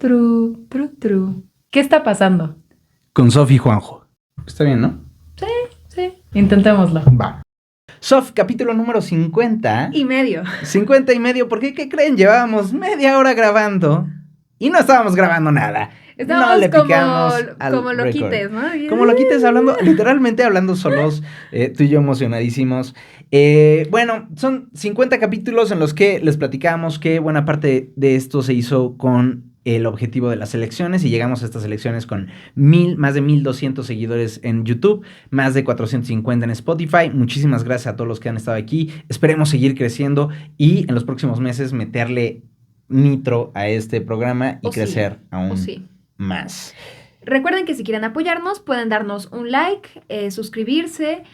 Tru. ¿Qué está pasando? Con Sof y Juanjo. Está bien, ¿no? Sí. Intentémoslo. Va. Sof, capítulo número 50. Y medio. 50 y medio, porque ¿qué creen? Llevábamos media hora grabando y no estábamos grabando nada. Estábamos no le picamos como al loquites, record. ¿no? Como loquites hablando, literalmente hablando solos, tú y yo emocionadísimos. Bueno, son 50 capítulos en los que les platicamos que buena parte de esto se hizo con el objetivo de las elecciones y llegamos a estas elecciones con más de 1,200 seguidores en YouTube, más de 450 en Spotify. Muchísimas gracias a todos los que han estado aquí. Esperemos seguir creciendo y en los próximos meses meterle nitro a este programa y crecer aún más. Recuerden que si quieren apoyarnos pueden darnos un like, suscribirse,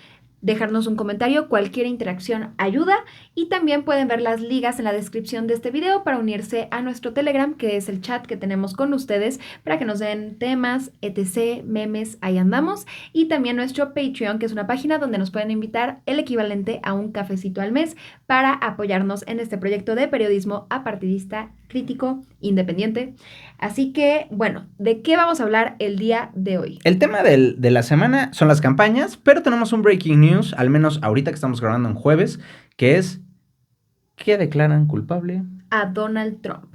dejarnos un comentario, cualquier interacción ayuda y también pueden ver las ligas en la descripción de este video para unirse a nuestro Telegram, que es el chat que tenemos con ustedes para que nos den temas, etc., memes, ahí andamos, y también nuestro Patreon, que es una página donde nos pueden invitar el equivalente a un cafecito al mes para apoyarnos en este proyecto de periodismo apartidista, crítico, independiente. Así que, bueno, ¿de qué vamos a hablar el día de hoy? El tema de la semana son las campañas, pero tenemos un breaking news, al menos ahorita que estamos grabando en jueves, que es que declaran culpable a Donald Trump.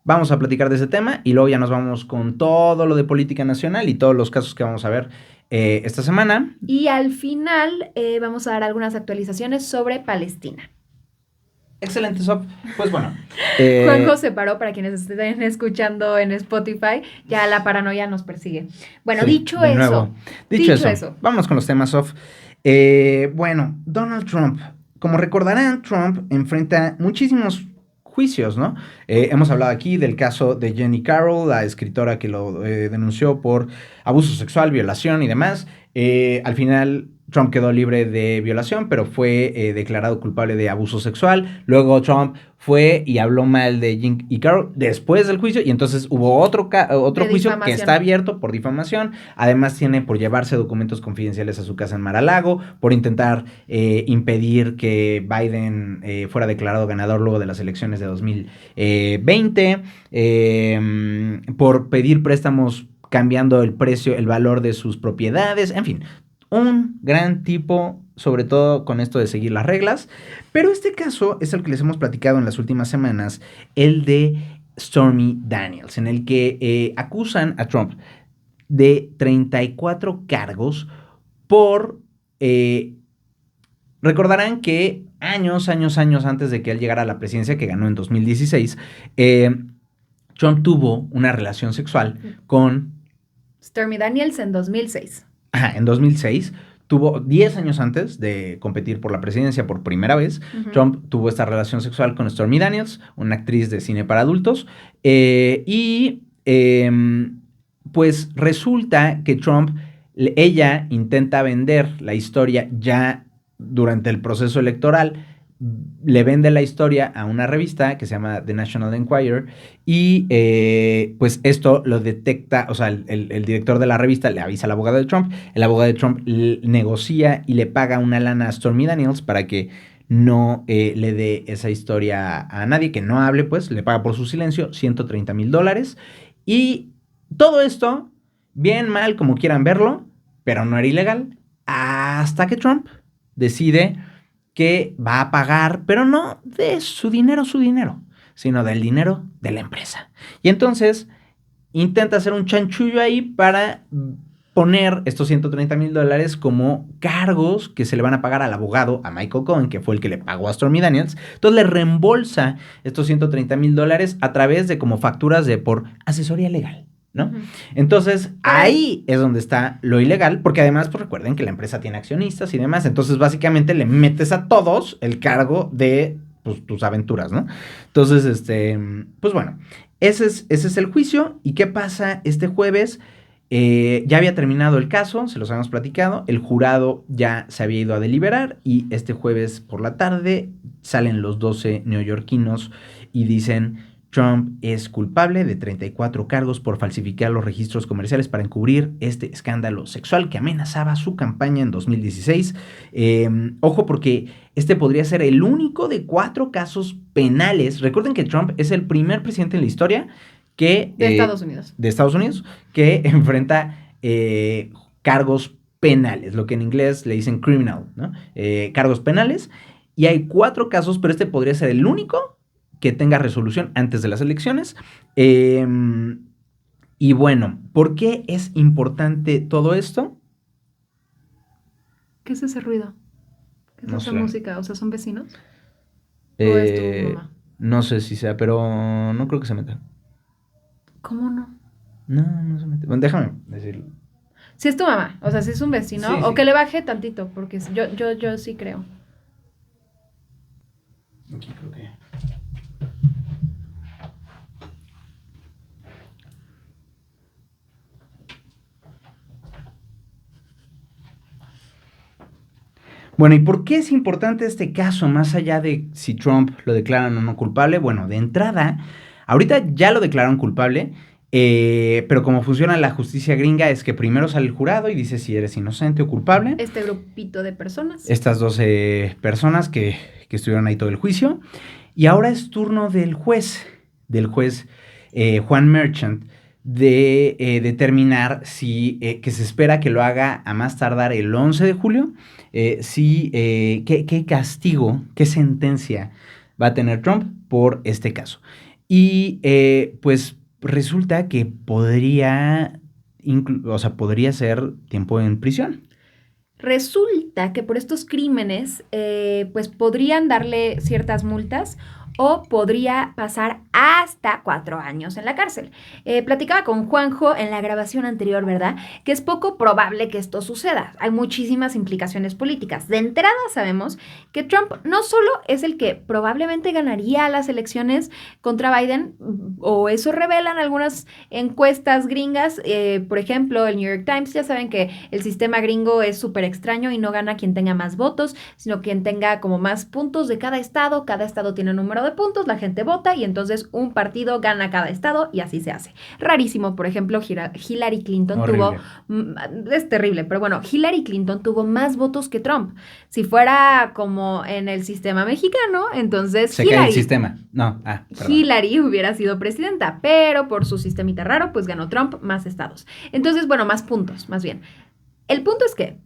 Vamos a platicar de ese tema y luego ya nos vamos con todo lo de política nacional y todos los casos que vamos a ver esta semana. Y al final vamos a dar algunas actualizaciones sobre Palestina. Excelente, Sof. Pues bueno. Juanjo se paró, para quienes estén escuchando en Spotify, ya la paranoia nos persigue. Bueno, sí, dicho eso. Vamos con los temas, Sof. Bueno, Donald Trump. Como recordarán, Trump enfrenta muchísimos juicios, ¿no? Hemos hablado aquí del caso de Jenny Carroll, la escritora que lo denunció por abuso sexual, violación y demás. Al final Trump quedó libre de violación, pero fue declarado culpable de abuso sexual. Luego Trump fue y habló mal de Jenny Carroll después del juicio y entonces hubo otro juicio que está abierto por difamación. Además tiene por llevarse documentos confidenciales a su casa en Mar-a-Lago, por intentar impedir que Biden fuera declarado ganador luego de las elecciones de 2020, por pedir préstamos cambiando el precio, el valor de sus propiedades, en fin. Un gran tipo, sobre todo con esto de seguir las reglas. Pero este caso es el que les hemos platicado en las últimas semanas, el de Stormy Daniels, en el que acusan a Trump de 34 cargos por... recordarán que años antes de que él llegara a la presidencia, que ganó en 2016, Trump tuvo una relación sexual con... Stormy Daniels en 2006. En 2006, tuvo 10 años antes de competir por la presidencia por primera vez. Trump tuvo esta relación sexual con Stormy Daniels, una actriz de cine para adultos. Pues resulta que ella intenta vender la historia ya durante el proceso electoral. Le vende la historia a una revista que se llama The National Enquirer y pues esto lo detecta, o sea, el director de la revista le avisa al abogado de Trump, el abogado de Trump negocia y le paga una lana a Stormy Daniels para que no le dé esa historia a nadie, que no hable, pues le paga por su silencio $130,000 y todo esto, bien, mal, como quieran verlo, pero no era ilegal, hasta que Trump decide que va a pagar, pero no de su dinero, sino del dinero de la empresa. Y entonces intenta hacer un chanchullo ahí para poner estos $130,000 como cargos que se le van a pagar al abogado, a Michael Cohen, que fue el que le pagó a Stormy Daniels. Entonces le reembolsa estos $130,000 a través de como facturas por asesoría legal, ¿no? Entonces, ahí es donde está lo ilegal, porque además, pues recuerden que la empresa tiene accionistas y demás, entonces básicamente le metes a todos el cargo de pues, tus aventuras, ¿no? Entonces, pues bueno, ese es el juicio. ¿Y qué pasa este jueves? Ya había terminado el caso, se los habíamos platicado, el jurado ya se había ido a deliberar y este jueves por la tarde salen los 12 neoyorquinos y dicen: Trump es culpable de 34 cargos por falsificar los registros comerciales para encubrir este escándalo sexual que amenazaba su campaña en 2016. Ojo, porque este podría ser el único de 4 casos penales. Recuerden que Trump es el primer presidente en la historia que... De Estados Unidos. De Estados Unidos, que enfrenta cargos penales, lo que en inglés le dicen criminal, ¿no? Cargos penales. Y hay 4 casos, pero este podría ser el único que tenga resolución antes de las elecciones. Y bueno, ¿por qué es importante todo esto? ¿Qué es ese ruido? ¿Qué es No esa sé. música? O sea, ¿son vecinos? ¿O es tu mamá? No sé si sea, pero no creo que se meta. ¿Cómo no? No se mete. Bueno, déjame decirlo. Si es tu mamá, o sea, si es un vecino, Sí, o sí. que le baje tantito, porque yo sí creo. Aquí creo que... Bueno, ¿y por qué es importante este caso, más allá de si Trump lo declaran o no culpable? Bueno, de entrada, ahorita ya lo declararon culpable, pero como funciona la justicia gringa es que primero sale el jurado y dice si eres inocente o culpable. Este grupito de personas. Estas 12 personas que estuvieron ahí todo el juicio. Y ahora es turno del juez Juan Merchant, de determinar si, que se espera que lo haga a más tardar el 11 de julio, qué castigo, qué sentencia va a tener Trump por este caso. Y pues resulta que podría ser tiempo en prisión. Resulta que por estos crímenes, pues podrían darle ciertas multas o podría pasar hasta 4 años en la cárcel. Platicaba con Juanjo en la grabación anterior, ¿verdad? Que es poco probable que esto suceda. Hay muchísimas implicaciones políticas. De entrada sabemos que Trump no solo es el que probablemente ganaría las elecciones contra Biden, o eso revelan algunas encuestas gringas. Por ejemplo, el New York Times, ya saben que el sistema gringo es súper extraño y no gana quien tenga más votos, sino quien tenga como más puntos de cada estado tiene un número de puntos, la gente vota y entonces un partido gana cada estado y así se hace. Rarísimo, por ejemplo, Hillary Clinton Horrible. es terrible, pero bueno, Hillary Clinton tuvo más votos que Trump. Si fuera como en el sistema mexicano, entonces Se cae el sistema. No, perdón. Hillary hubiera sido presidenta, pero por su sistemita raro, pues ganó Trump más estados. Entonces, bueno, más puntos, más bien. El punto es que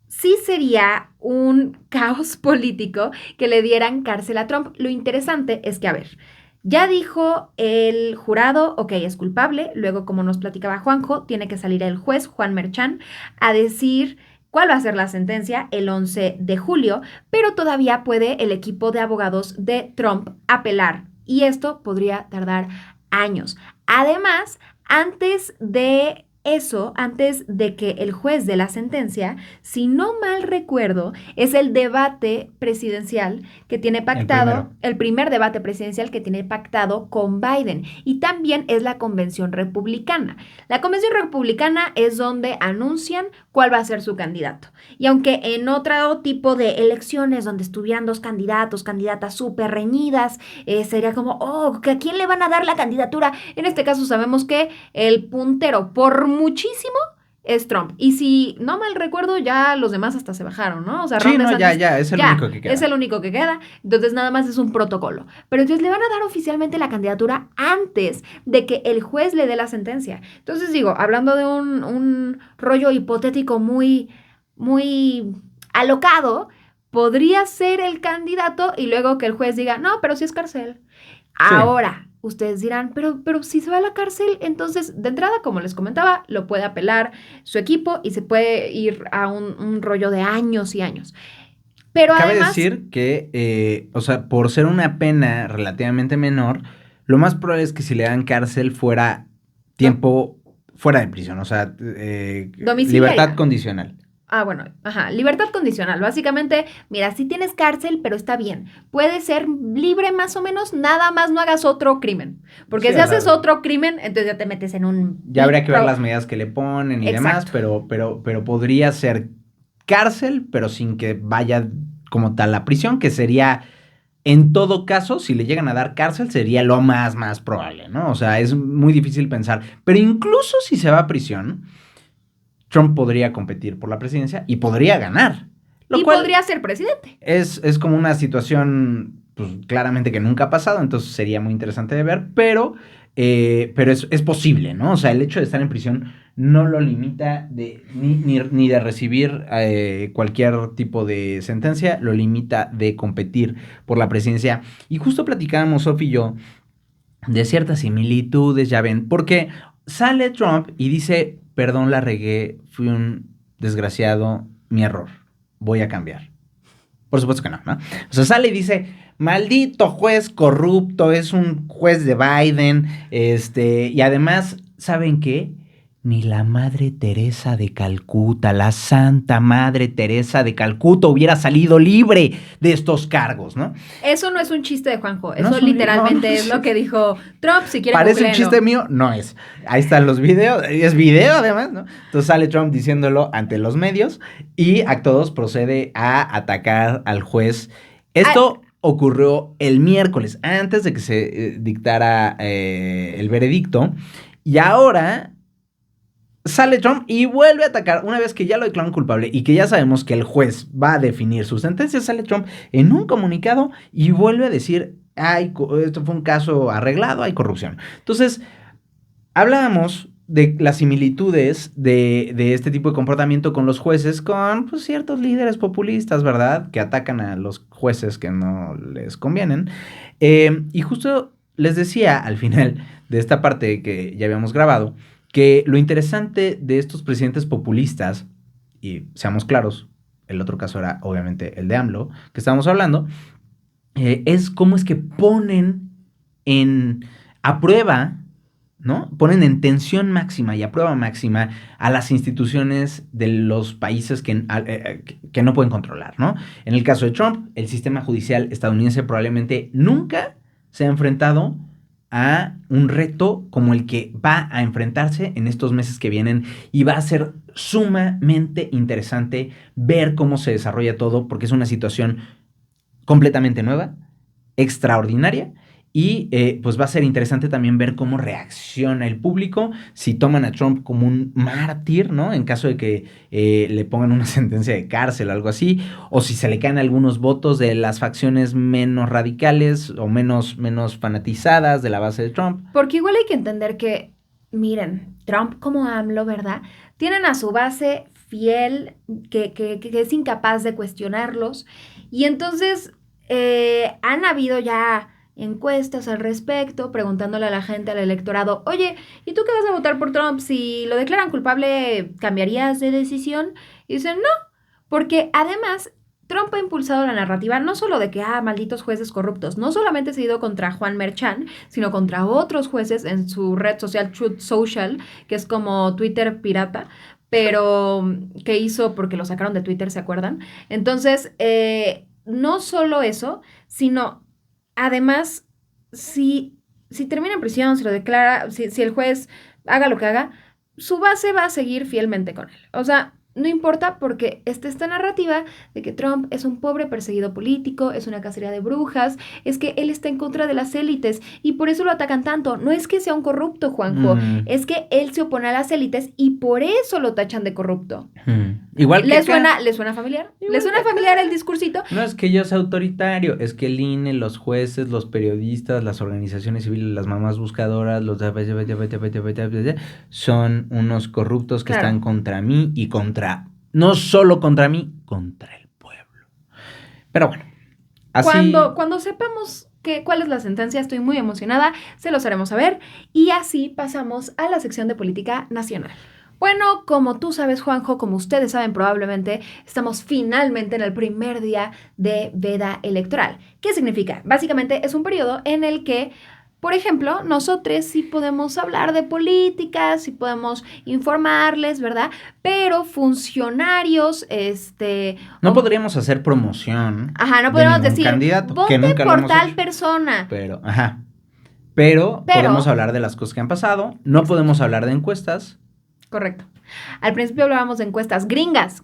sí sería un caos político que le dieran cárcel a Trump. Lo interesante es que, a ver, ya dijo el jurado, ok, es culpable. Luego, como nos platicaba Juanjo, tiene que salir el juez, Juan Merchan, a decir cuál va a ser la sentencia el 11 de julio, pero todavía puede el equipo de abogados de Trump apelar. Y esto podría tardar años. Además, antes de que el juez dé la sentencia, si no mal recuerdo, es el debate presidencial que tiene pactado, el primer debate presidencial que tiene pactado con Biden. Y también es la convención republicana. La convención republicana es donde anuncian cuál va a ser su candidato. Y aunque en otro tipo de elecciones donde estuvieran 2 candidatos, candidatas súper reñidas, sería como, ¿a quién le van a dar la candidatura? En este caso sabemos que el puntero por muchísimo es Trump. Y si no mal recuerdo, ya los demás hasta se bajaron, ¿no? O sea, sí, no, ya, es el único que queda. Es el único que queda. Entonces, nada más es un protocolo. Pero entonces le van a dar oficialmente la candidatura antes de que el juez le dé la sentencia. Entonces, digo, hablando de un rollo hipotético muy, muy alocado, podría ser el candidato y luego que el juez diga, no, pero sí es cárcel. Sí. Ahora, ustedes dirán, pero si se va a la cárcel, entonces, de entrada, como les comentaba, lo puede apelar su equipo y se puede ir a un rollo de años y años. Pero cabe además, decir que, por ser una pena relativamente menor, lo más probable es que si le dan cárcel fuera tiempo fuera de prisión, o sea, libertad condicional. Bueno, libertad condicional. Básicamente, mira, sí tienes cárcel, pero está bien. Puedes ser libre más o menos, nada más no hagas otro crimen. Porque Sí, si haces otro crimen, entonces ya te metes en un... Ya habría que ver las medidas que le ponen y demás, pero podría ser cárcel, pero sin que vaya como tal a prisión, que sería, en todo caso, si le llegan a dar cárcel, sería lo más probable, ¿no? O sea, es muy difícil pensar. Pero incluso si se va a prisión, Trump podría competir por la presidencia y podría ganar. Y podría ser presidente. Es como una situación, pues claramente que nunca ha pasado, entonces sería muy interesante de ver, pero pero es posible, ¿no? O sea, el hecho de estar en prisión no lo limita ni de recibir cualquier tipo de sentencia, lo limita de competir por la presidencia. Y justo platicábamos, Sofi y yo, de ciertas similitudes, ya ven, porque sale Trump y dice, perdón, la regué, fui un desgraciado, mi error, voy a cambiar. Por supuesto que no, ¿no? O sea, sale y dice, maldito juez corrupto, es un juez de Biden, y además, ¿saben qué? Ni la Madre Teresa de Calcuta, la Santa Madre Teresa de Calcuta hubiera salido libre de estos cargos, ¿no? Eso no es un chiste de Juanjo, eso No literalmente es lo que dijo Trump, si quieren Parece un googleenlo. chiste mío, no es. Ahí están los videos, es video además, ¿no? Entonces sale Trump diciéndolo ante los medios y acto 2 procede a atacar al juez. Esto ocurrió el miércoles, antes de que se dictara el veredicto, y ahora sale Trump y vuelve a atacar, una vez que ya lo declaran culpable y que ya sabemos que el juez va a definir su sentencia, sale Trump en un comunicado y vuelve a decir, esto fue un caso arreglado, hay corrupción. Entonces, hablábamos de las similitudes de este tipo de comportamiento con los jueces, con pues, ciertos líderes populistas, ¿verdad? Que atacan a los jueces que no les convienen. Y justo les decía al final de esta parte que ya habíamos grabado, que lo interesante de estos presidentes populistas, y seamos claros, el otro caso era obviamente el de AMLO, que estábamos hablando, es cómo es que ponen a prueba, ¿no? Ponen en tensión máxima y a prueba máxima a las instituciones de los países que no pueden controlar, ¿no? En el caso de Trump, el sistema judicial estadounidense probablemente nunca se ha enfrentado a un reto como el que va a enfrentarse en estos meses que vienen y va a ser sumamente interesante ver cómo se desarrolla todo porque es una situación completamente nueva, extraordinaria y pues va a ser interesante también ver cómo reacciona el público, si toman a Trump como un mártir, ¿no? En caso de que le pongan una sentencia de cárcel o algo así, o si se le caen algunos votos de las facciones menos radicales o menos fanatizadas de la base de Trump. Porque igual hay que entender que, miren, Trump como AMLO, ¿verdad? Tienen a su base fiel, que es incapaz de cuestionarlos, y entonces han habido ya encuestas al respecto, preguntándole a la gente, al electorado, oye, ¿y tú qué vas a votar por Trump? Si lo declaran culpable, ¿cambiarías de decisión? Y dicen, no, porque además Trump ha impulsado la narrativa no solo de que, malditos jueces corruptos, no solamente se ha ido contra Juan Merchan, sino contra otros jueces en su red social Truth Social, que es como Twitter pirata, pero que hizo porque lo sacaron de Twitter, ¿se acuerdan? Entonces, no solo eso, sino además, si termina en prisión, si lo declara, si el juez haga lo que haga, su base va a seguir fielmente con él. O sea, no importa porque está esta narrativa de que Trump es un pobre perseguido político, es una cacería de brujas, es que él está en contra de las élites y por eso lo atacan tanto. No es que sea un corrupto, Juanjo, es que él se opone a las élites y por eso lo tachan de corrupto. Igual que ¿Le suena familiar? Igual ¿Le suena familiar el discursito? No es que yo sea autoritario, es que el INE, los jueces, los periodistas, las organizaciones civiles, las mamás buscadoras, los son unos corruptos que están contra mí y no solo contra mí, contra el pueblo. Pero bueno, así... Cuando sepamos cuál es la sentencia, estoy muy emocionada, se los haremos saber. Y así pasamos a la sección de política nacional. Bueno, como tú sabes, Juanjo, como ustedes saben probablemente, estamos finalmente en el primer día de veda electoral. ¿Qué significa? Básicamente es un periodo en el que, por ejemplo, nosotros sí podemos hablar de política, sí podemos informarles, ¿verdad? Pero funcionarios, No podríamos hacer promoción. Ajá, no podríamos decir, candidato, vote que nunca por lo hemos tal hecho. persona. Pero podemos hablar de las cosas que han pasado, no podemos hablar de encuestas. Correcto. Al principio hablábamos de encuestas gringas,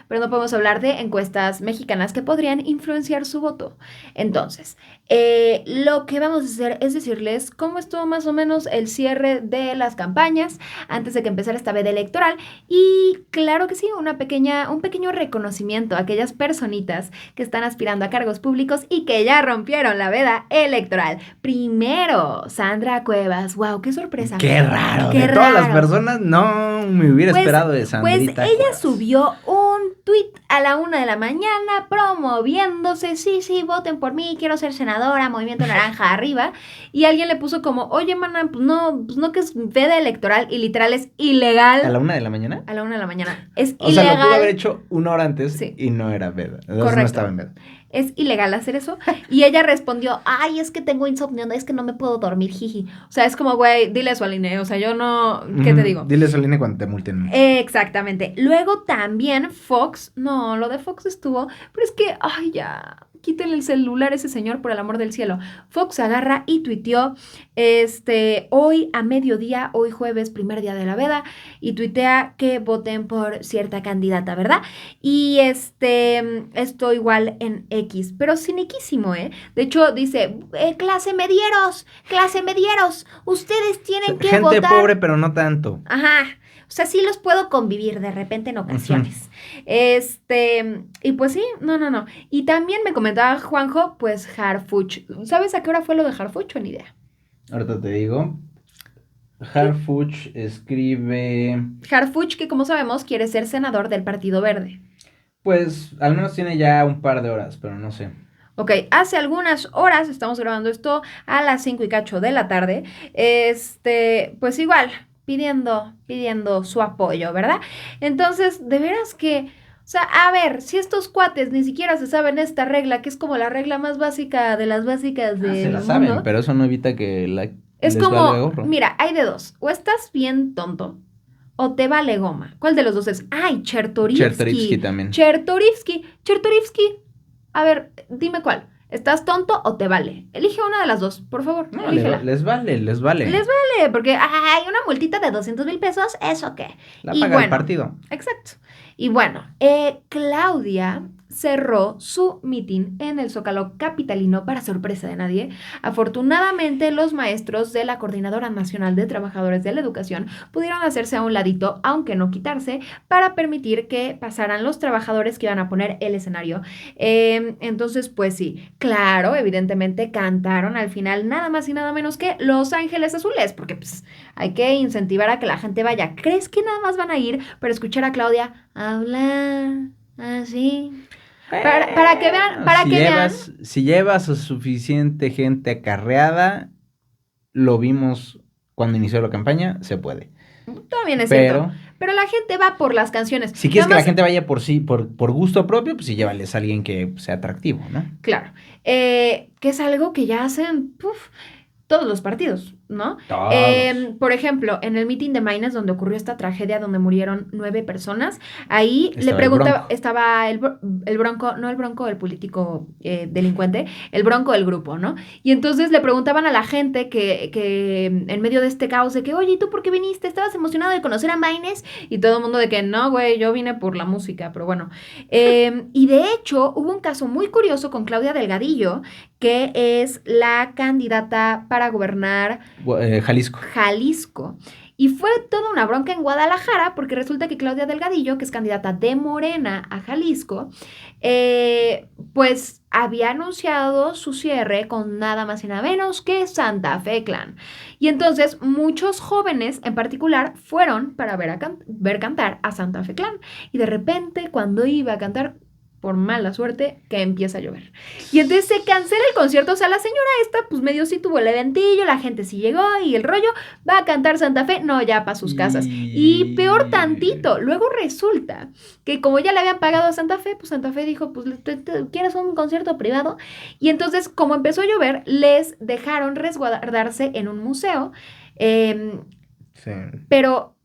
pero no podemos hablar de encuestas mexicanas que podrían influenciar su voto. Entonces, lo que vamos a hacer es decirles cómo estuvo más o menos el cierre de las campañas antes de que empezara esta veda electoral y claro que sí, un pequeño reconocimiento a aquellas personitas que están aspirando a cargos públicos y que ya rompieron la veda electoral. Primero, Sandra Cuevas. Wow, qué sorpresa. Qué raro. Qué de raro. Todas las personas no me hubiera esperado de Sandrita. Pues ella Cuevas. subió un tweet a la 1 de la mañana promoviéndose, sí, voten por mí, quiero ser senadora, Movimiento Naranja arriba, y alguien le puso como, oye, mana, pues no que es veda electoral, y literal es ilegal. ¿A la 1 de la mañana? A la 1 de la mañana. Es o ilegal. sea, lo pudo haber hecho una hora antes Sí. y no era veda. Correcto. No estaba en veda. Es ilegal hacer eso. Y ella respondió, ay, es que tengo insomnio, es que no me puedo dormir, jiji. O sea, es como, güey, dile eso a Aline, o sea, yo no, ¿qué te digo? Dile eso a Aline cuando te multen. Exactamente. Luego también Fox, no, lo de Fox estuvo, pero es que, ay, ya, quítenle el celular a ese señor por el amor del cielo. Fox agarra y tuiteó, hoy a mediodía, hoy jueves, primer día de la veda, y tuitea que voten por cierta candidata, ¿verdad? Y esto igual en X, pero ciniquísimo, ¿eh? De hecho, dice, clase medieros, ustedes tienen que gente votar. pobre, pero no tanto. Ajá. O sea, sí los puedo convivir de repente en ocasiones. Y pues sí, no. Y también me comentaba Juanjo, pues Harfuch. ¿Sabes a qué hora fue lo de Harfuch o ni idea? Ahorita te digo. Harfuch escribe... Harfuch, que como sabemos, quiere ser senador del Partido Verde. Pues al menos tiene ya un par de horas, pero no sé. Ok, hace algunas horas, estamos grabando esto a las 5 y cacho de la tarde, pues igual, pidiendo su apoyo, ¿verdad? Entonces, de veras que, o sea, a ver, si estos cuates ni siquiera se saben esta regla, que es como la regla más básica de las básicas del se la mundo, saben, pero eso no evita que es les como, valga gorro. Mira, hay de dos, o estás bien tonto, o te vale goma. ¿Cuál de los dos es? ¡Ay, Chertorivsky! Chertorivsky también. Chertorivsky, a ver, dime cuál. ¿Estás tonto o te vale? Elige una de las dos, por favor. No, elígela. les vale. Les vale, porque hay una multita de 200,000 pesos, ¿eso qué? La paga el partido. Exacto. Y bueno, Claudia cerró su meeting en el Zócalo capitalino para sorpresa de nadie. Afortunadamente, los maestros de la Coordinadora Nacional de Trabajadores de la Educación pudieron hacerse a un ladito, aunque no quitarse, para permitir que pasaran los trabajadores que iban a poner el escenario. Entonces, pues sí, claro, evidentemente cantaron al final nada más y nada menos que Los Ángeles Azules, porque pues hay que incentivar a que la gente vaya. ¿Crees que nada más van a ir para escuchar a Claudia hablar así? Para que vean, Si llevas a suficiente gente acarreada, lo vimos cuando inició la campaña, se puede. También es cierto. Pero la gente va por las canciones. Si quieres que la gente vaya por sí, por gusto propio, pues sí, llévales a alguien que sea atractivo, ¿no? Claro. Que es algo que ya hacen todos los partidos, ¿no? Todos. Por ejemplo, en el meeting de Maynes, donde ocurrió esta tragedia, donde murieron 9 personas, ahí le preguntaba, estaba el Bronco, no el Bronco, el político delincuente, el Bronco del grupo, ¿no? Y entonces le preguntaban a la gente que en medio de este caos, de que, oye, ¿y tú por qué viniste? ¿Estabas emocionado de conocer a Maynes? Y todo el mundo de que, no, güey, yo vine por la música, pero bueno. Y de hecho, hubo un caso muy curioso con Claudia Delgadillo, que es la candidata para gobernar Jalisco. Y fue toda una bronca en Guadalajara porque resulta que Claudia Delgadillo, que es candidata de Morena a Jalisco, pues había anunciado su cierre con nada más y nada menos que Santa Fe Clan. Y entonces muchos jóvenes en particular fueron para ver cantar a Santa Fe Clan. Y de repente cuando iba a cantar, por mala suerte, que empieza a llover. Y entonces se cancela el concierto. O sea, la señora esta, pues medio sí tuvo el eventillo, la gente sí llegó y el rollo, va a cantar Santa Fe, no, ya para sus casas. Y peor tantito, luego resulta que como ya le habían pagado a Santa Fe, pues Santa Fe dijo, pues, ¿quieres un concierto privado? Y entonces, como empezó a llover, les dejaron resguardarse en un museo, sí. Pero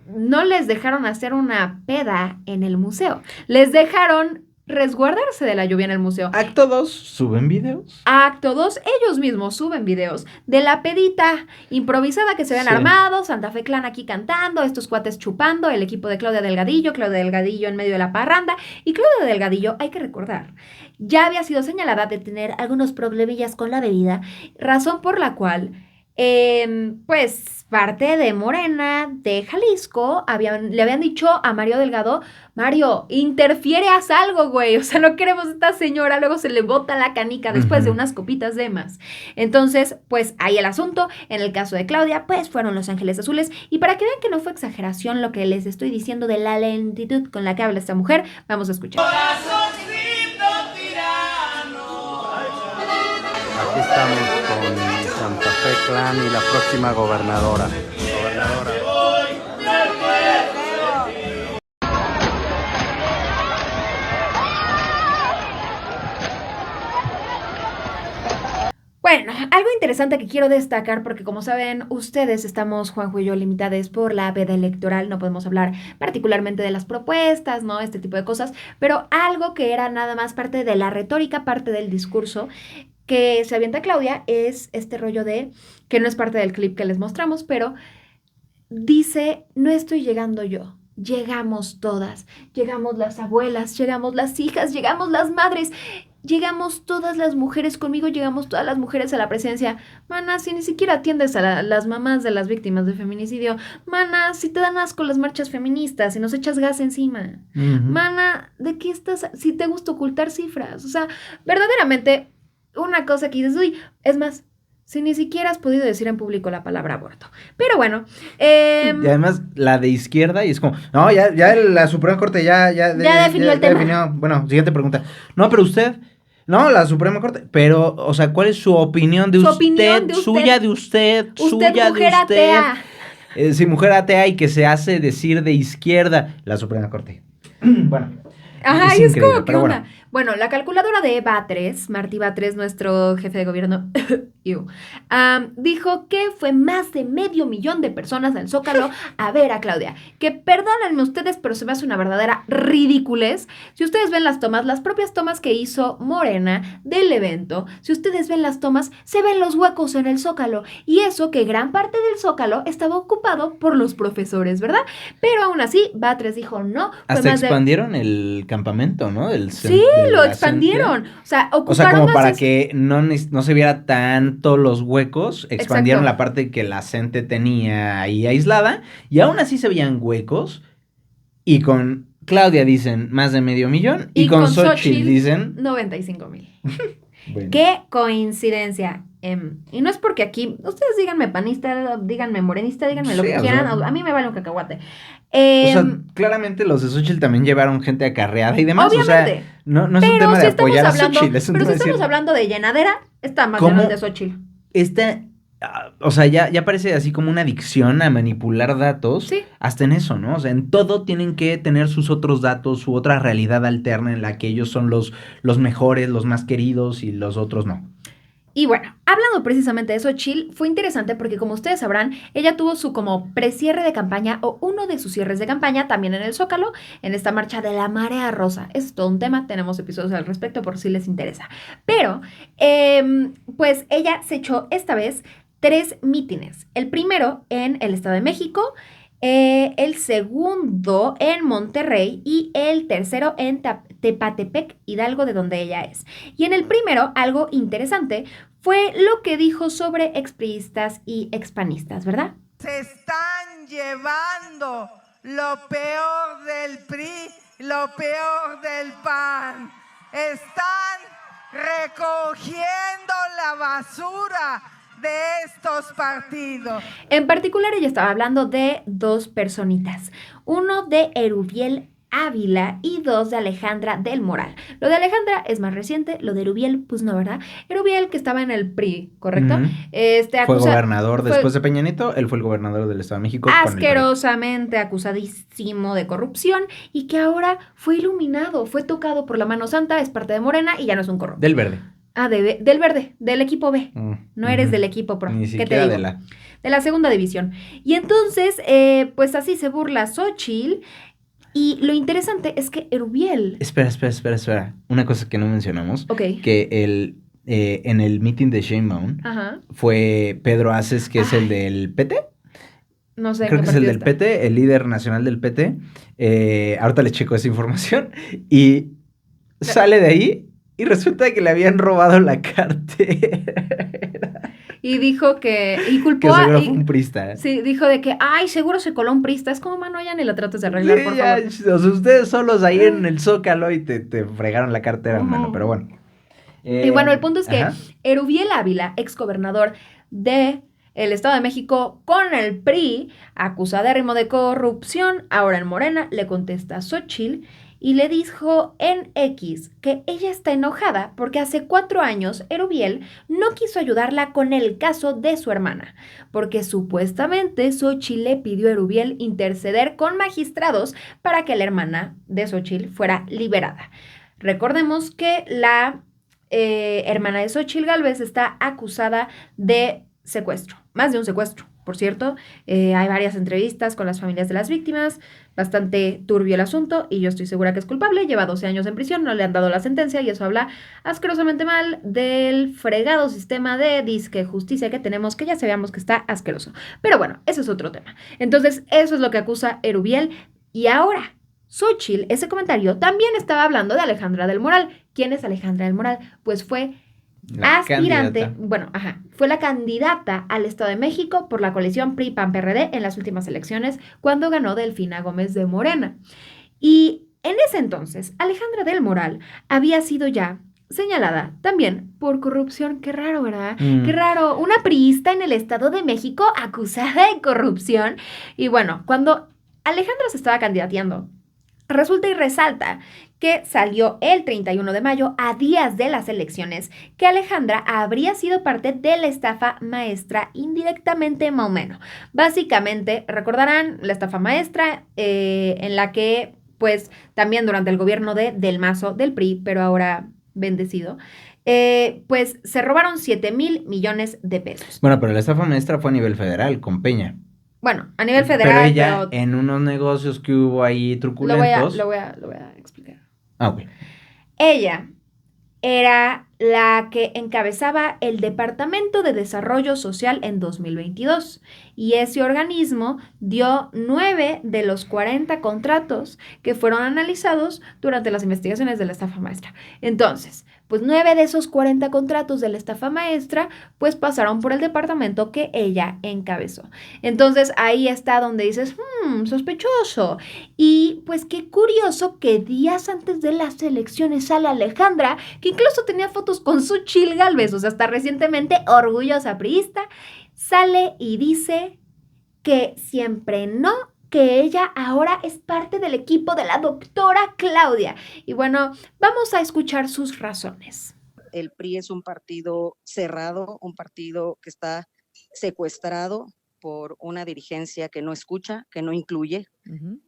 no les dejaron hacer una peda en el museo. Les dejaron resguardarse de la lluvia en el museo. Acto 2, suben videos. Acto 2, ellos mismos suben videos de la pedita improvisada que se ven armados, Santa Fe Clan aquí cantando, estos cuates chupando, el equipo de Claudia Delgadillo en medio de la parranda. Y Claudia Delgadillo, hay que recordar, ya había sido señalada de tener algunos problemillas con la bebida, razón por la cual, pues, parte de Morena, de Jalisco, le habían dicho a Mario Delgado: Mario, interfiere, haz algo, güey, o sea, no queremos a esta señora, luego se le bota la canica después de unas copitas de más. Entonces, pues, ahí el asunto. En el caso de Claudia, pues, fueron Los Ángeles Azules, y para que vean que no fue exageración lo que les estoy diciendo de la lentitud con la que habla esta mujer, vamos a escuchar. Aquí estamos con Santa Fe Clan y la próxima gobernadora. Bueno, algo interesante que quiero destacar, porque como saben ustedes, estamos, Juanjo y yo, limitados por la veda electoral, no podemos hablar particularmente de las propuestas, ¿no? Este tipo de cosas, pero algo que era nada más parte de la retórica, parte del discurso que se avienta Claudia, es este rollo de, que no es parte del clip que les mostramos, pero dice: no estoy llegando yo, llegamos todas, llegamos las abuelas, llegamos las hijas, llegamos las madres, llegamos todas las mujeres conmigo, llegamos todas las mujeres a la presencia. Mana, si ni siquiera atiendes a las mamás de las víctimas de feminicidio. Mana, si te dan asco las marchas feministas, si nos echas gas encima. Mana, ¿de qué estás? Si te gusta ocultar cifras. O sea, verdaderamente, una cosa que dices, uy, es más, si ni siquiera has podido decir en público la palabra aborto. Pero bueno. Y además, la de izquierda, y es como, no, ya la Suprema Corte ya definió el tema. Definió. Bueno, siguiente pregunta. No, pero usted, no, la Suprema Corte, pero, o sea, ¿cuál es su opinión de usted? Suya de usted, suya mujer de usted. Atea. Sí, mujer atea y que se hace decir de izquierda, la Suprema Corte. Bueno. Ajá, y es como, ¿qué onda? Bueno, la calculadora de Batres, Martí Batres, nuestro jefe de gobierno, dijo que fue más de 500,000 de personas al Zócalo a ver a Claudia. Que perdónenme ustedes, pero se me hace una verdadera ridiculez. Si ustedes ven las tomas, las propias tomas que hizo Morena del evento, si ustedes ven las tomas, se ven los huecos en el Zócalo. Y eso que gran parte del Zócalo estaba ocupado por los profesores, ¿verdad? Pero aún así, Batres dijo no. Hasta expandieron el campamento, ¿no? Sí, lo expandieron. O sea, ocuparon como para que no se viera tanto los huecos, expandieron la parte que la CENTE tenía ahí aislada, y aún así se veían huecos, y con Claudia dicen más de 500,000, y con Xochitl dicen 95,000. Bueno. ¡Qué coincidencia! Y no es porque aquí, ustedes díganme panista, díganme morenista, díganme lo que quieran, a mí me vale un cacahuate. O sea, claramente los de Xochitl también llevaron gente acarreada y demás. Obviamente. O sea, no es un tema de apoyar a Xochitl. Pero si estamos hablando de llenadera, está más lleno de Xochitl. O sea, ya parece así como una adicción a manipular datos. Sí. Hasta en eso, ¿no? O sea, en todo tienen que tener sus otros datos, su otra realidad alterna en la que ellos son los mejores, los más queridos y los otros no. Y bueno, hablando precisamente de Xochitl, fue interesante porque, como ustedes sabrán, ella tuvo su como precierre de campaña, o uno de sus cierres de campaña, también en el Zócalo, en esta marcha de la Marea Rosa. Es todo un tema, tenemos episodios al respecto por si les interesa. Pero, pues ella se echó esta vez 3 mítines. El primero en el Estado de México, el segundo en Monterrey y el tercero en Tepatepec, Hidalgo, de donde ella es. Y en el primero, algo interesante fue lo que dijo sobre expriistas y expanistas, ¿verdad? Se están llevando lo peor del PRI, lo peor del PAN. Están recogiendo la basura de estos partidos. En particular, ella estaba hablando de 2 personitas. Uno de Erubiel Ávila y 2 de Alejandra del Moral. Lo de Alejandra es más reciente, lo de Erubiel, pues no, ¿verdad? Erubiel, que estaba en el PRI, ¿correcto? Fue gobernador después de Peña Nieto, él fue el gobernador del Estado de México. Asquerosamente acusadísimo de corrupción, y que ahora fue iluminado, fue tocado por la mano santa, es parte de Morena y ya no es un corrupto. Del Verde. Del Verde, del equipo B. No eres del equipo pro. Ni siquiera de la segunda división. Y entonces, pues así se burla Xochitl. Y lo interesante es que Erubiel... Espera. Una cosa que no mencionamos. Ok. Que en el meeting de Sheinbaum Ajá. fue Pedro Aces, que es el Ay. del PT. No sé. Creo qué que es el partido del está. PT, el líder nacional del PT. Ahorita les checo esa información. Y sale de ahí y resulta que le habían robado la cartera. Y dijo y culpó Que a... seguro y- fue un prista. Sí, dijo de que, ay, seguro se coló un prista. Es como, mano, ya ni la trates de arreglar, Sí, por ya, favor. o sea, ustedes solos ahí en el Zócalo y te fregaron la cartera, mano, pero bueno. Y bueno, el punto es que Ajá. Erubiel Ávila, exgobernador de el Estado de México con el PRI, acusadérrimo de corrupción, ahora en Morena, le contesta a Xóchitl y le dijo en X que ella está enojada porque hace 4 años Erubiel no quiso ayudarla con el caso de su hermana, porque supuestamente Xóchitl le pidió a Erubiel interceder con magistrados para que la hermana de Xóchitl fuera liberada. Recordemos que la hermana de Xóchitl Gálvez está acusada de secuestro, más de un secuestro, por cierto. Hay varias entrevistas con las familias de las víctimas, bastante turbio el asunto y yo estoy segura que es culpable. Lleva 12 años en prisión, no le han dado la sentencia y eso habla asquerosamente mal del fregado sistema de disque justicia que tenemos, que ya sabíamos que está asqueroso. Pero bueno, eso es otro tema. Entonces, eso es lo que acusa Erubiel y ahora... Xóchitl, ese comentario, también estaba hablando de Alejandra del Moral. ¿Quién es Alejandra del Moral? Pues fue La aspirante, candidata. fue la candidata al Estado de México por la coalición PRI-PAN-PRD en las últimas elecciones cuando ganó Delfina Gómez de Morena. Y en ese entonces, Alejandra del Moral había sido ya señalada también por corrupción. Qué raro, ¿verdad? Qué raro. Una priista en el Estado de México acusada de corrupción. Y bueno, cuando Alejandra se estaba candidateando, resulta y resalta que salió el 31 de mayo, a días de las elecciones, que Alejandra habría sido parte de la estafa maestra indirectamente más o menos. Básicamente, recordarán la estafa maestra en la que, pues, también durante el gobierno de Del Mazo del PRI, pero ahora bendecido, pues se robaron 7,000 millones de pesos. Bueno, pero la estafa maestra fue a nivel federal, con Peña. Bueno, a nivel Pero federal, ella, en unos negocios que hubo ahí truculentos... lo voy a explicar. Ah, ok. Ella era la que encabezaba el Departamento de Desarrollo Social en 2022 y ese organismo dio 9 de los 40 contratos que fueron analizados durante las investigaciones de la estafa maestra. Entonces, pues 9 de esos 40 contratos de la estafa maestra pues pasaron por el departamento que ella encabezó. Entonces ahí está donde dices, sospechoso. Y pues qué curioso que días antes de las elecciones sale Alejandra, que incluso tenía fotos con Xóchitl Gálvez, o sea, hasta recientemente orgullosa priista, sale y dice que siempre no, que ella ahora es parte del equipo de la doctora Claudia. Y bueno, vamos a escuchar sus razones. El PRI es un partido cerrado, un partido que está secuestrado por una dirigencia que no escucha, que no incluye.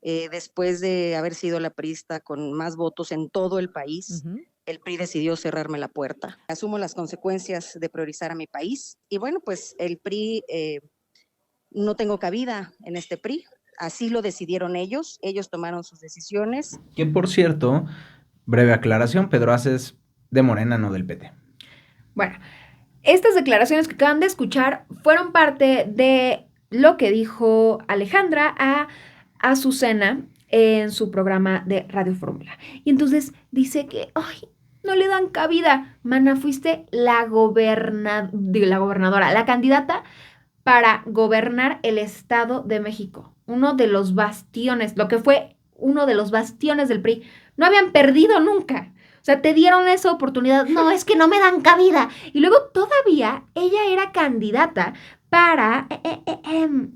Después de haber sido la priista con más votos en todo el país, el PRI decidió cerrarme la puerta. Asumo las consecuencias de priorizar a mi país y bueno, pues el PRI, no tengo cabida en este PRI. Así lo decidieron ellos tomaron sus decisiones. Que por cierto, breve aclaración, Pedro Aces de Morena, no del PT. Bueno, estas declaraciones que acaban de escuchar fueron parte de lo que dijo Alejandra a Azucena en su programa de Radio Fórmula. Y entonces dice que, ay, no le dan cabida. Mana, fuiste la gobernadora, la candidata para gobernar el Estado de México. Uno de los bastiones, lo que fue uno de los bastiones del PRI. No habían perdido nunca. O sea, te dieron esa oportunidad. No, es que no me dan cabida. Y luego todavía ella era candidata para...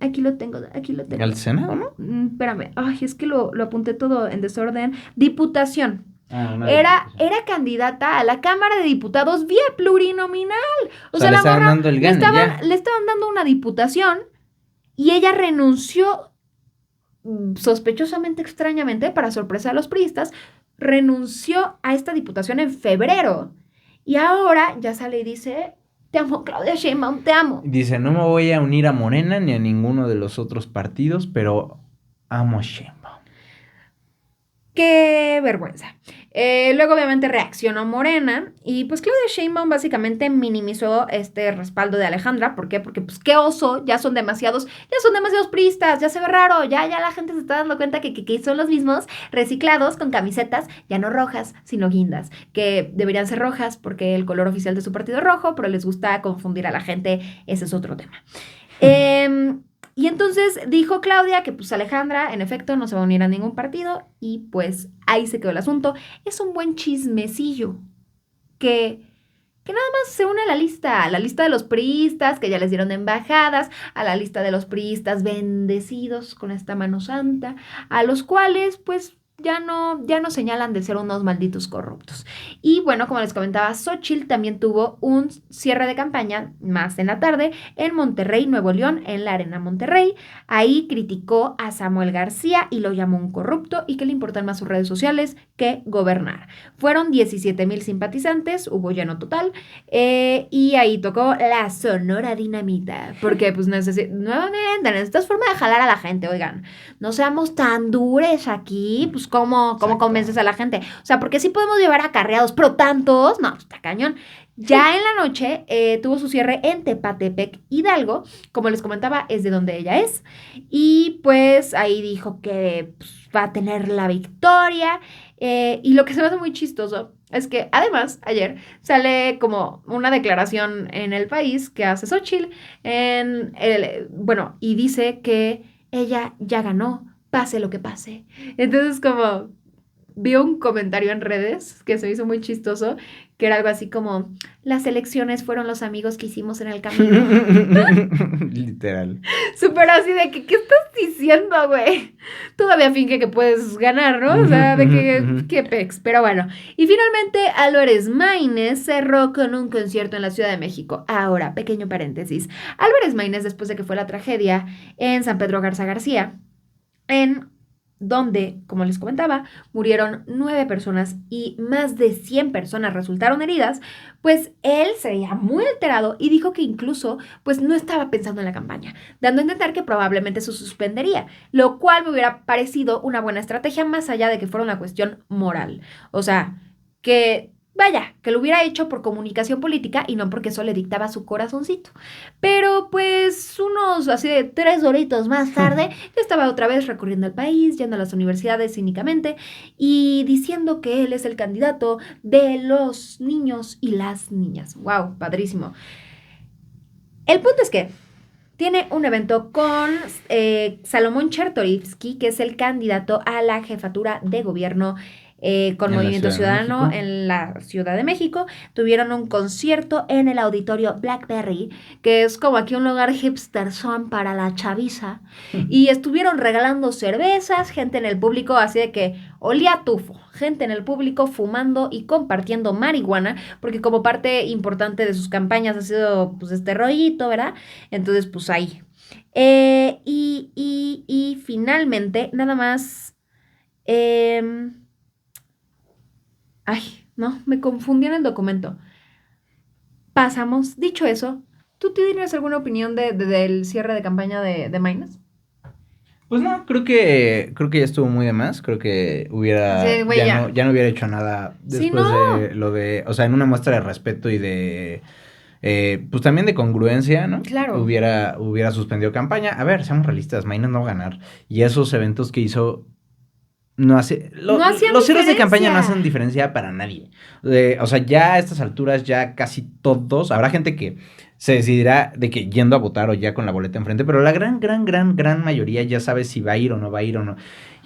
aquí lo tengo. ¿Al Senado, no? Espérame. Ay, es que lo apunté todo en desorden. Diputación. Era candidata a la Cámara de Diputados vía plurinominal. O sea, le la estaban morra dando el gane, le estaban dando una diputación y ella renunció sospechosamente, extrañamente, para sorpresa de los priistas, renunció a esta diputación en febrero. Y ahora ya sale y dice, te amo, Claudia Sheinbaum, te amo. Dice, no me voy a unir a Morena ni a ninguno de los otros partidos, pero amo a Sheinbaum. ¡Qué vergüenza! Luego obviamente reaccionó Morena y pues Claudia Sheinbaum básicamente minimizó este respaldo de Alejandra. ¿Por qué? Porque pues qué oso, ya son demasiados priistas, ya se ve raro, ya la gente se está dando cuenta que son los mismos reciclados con camisetas ya no rojas, sino guindas, que deberían ser rojas porque el color oficial de su partido es rojo, pero les gusta confundir a la gente, ese es otro tema. Y entonces dijo Claudia que pues Alejandra en efecto no se va a unir a ningún partido y pues ahí se quedó el asunto. Es un buen chismecillo que nada más se une a la lista de los priistas que ya les dieron embajadas, a la lista de los priistas bendecidos con esta mano santa, a los cuales pues ya no señalan de ser unos malditos corruptos. Y bueno, como les comentaba, Xóchitl también tuvo un cierre de campaña más en la tarde en Monterrey, Nuevo León, en la Arena Monterrey. Ahí criticó a Samuel García y lo llamó un corrupto y que le importan más sus redes sociales que gobernar. Fueron 17,000 simpatizantes, hubo lleno total, y ahí tocó la Sonora Dinamita, porque pues nuevamente necesitas forma de jalar a la gente, oigan, no seamos tan dures aquí, pues ¿cómo convences a la gente? O sea, porque sí podemos llevar acarreados, pero tantos, no, está cañón. Ya en la noche tuvo su cierre en Tepatepec, Hidalgo, como les comentaba, es de donde ella es, y pues ahí dijo que pues, va a tener la victoria, y lo que se me hace muy chistoso es que además ayer sale como una declaración en El País que hace Xóchitl, y dice que ella ya ganó, pase lo que pase. Entonces como vi un comentario en redes que se me hizo muy chistoso, que era algo así como, las elecciones fueron los amigos que hicimos en el camino. Literal. Súper así de que, ¿qué estás diciendo, güey? Todavía finge que puedes ganar, ¿no? O sea, de que, qué pex. Pero bueno. Y finalmente, Álvarez Maínez cerró con un concierto en la Ciudad de México. Ahora, pequeño paréntesis. Álvarez Maínez, después de que fue la tragedia en San Pedro Garza García, en donde, como les comentaba, murieron 9 personas y más de 100 personas resultaron heridas, pues él se veía muy alterado y dijo que incluso pues no estaba pensando en la campaña, dando a entender que probablemente se suspendería, lo cual me hubiera parecido una buena estrategia más allá de que fuera una cuestión moral. O sea, que vaya, que lo hubiera hecho por comunicación política y no porque eso le dictaba su corazoncito. Pero pues unos así de 3 horitos más tarde, estaba otra vez recorriendo el país, yendo a las universidades cínicamente y diciendo que él es el candidato de los niños y las niñas. ¡Wow! Padrísimo. El punto es que tiene un evento con Salomón Chertorivsky, que es el candidato a la jefatura de gobierno con Movimiento Ciudadano en la Ciudad de México. Tuvieron un concierto en el auditorio Blackberry, que es como aquí un lugar hipster son para la chaviza, y estuvieron regalando cervezas, gente en el público, así de que olía a tufo, gente en el público fumando y compartiendo marihuana, porque como parte importante de sus campañas ha sido pues este rollito, ¿verdad? Entonces pues ahí. Y finalmente, nada más... no, me confundí en el documento. Pasamos. Dicho eso, ¿tú tienes alguna opinión del cierre de campaña de Maínez? Pues no, creo que ya estuvo muy de más. Creo que Sí, güey, ya no hubiera hecho nada después Sí, no. de lo de, o sea, en una muestra de respeto y de, pues también de congruencia, ¿no? Claro. Hubiera suspendido campaña. A ver, seamos realistas, Maínez no va a ganar. Y esos eventos que hizo no hacían los cierres de campaña no hacen diferencia para nadie. O sea, ya a estas alturas ya casi todos, habrá gente que se decidirá de que yendo a votar o ya con la boleta enfrente, pero la gran mayoría ya sabe si va a ir o no va a ir o no.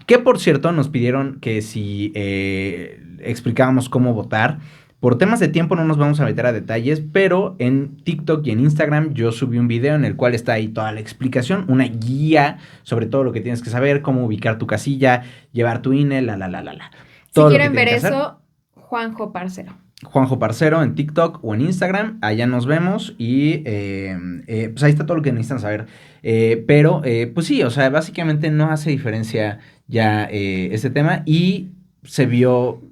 Que por cierto nos pidieron que si explicábamos cómo votar. Por temas de tiempo no nos vamos a meter a detalles, pero en TikTok y en Instagram yo subí un video en el cual está ahí toda la explicación, una guía sobre todo lo que tienes que saber, cómo ubicar tu casilla, llevar tu INE, Si quieren ver eso, Juanjo Parcero. Juanjo Parcero en TikTok o en Instagram, allá nos vemos y pues ahí está todo lo que necesitan saber. Pero pues sí, o sea, básicamente no hace diferencia ya este tema y se vio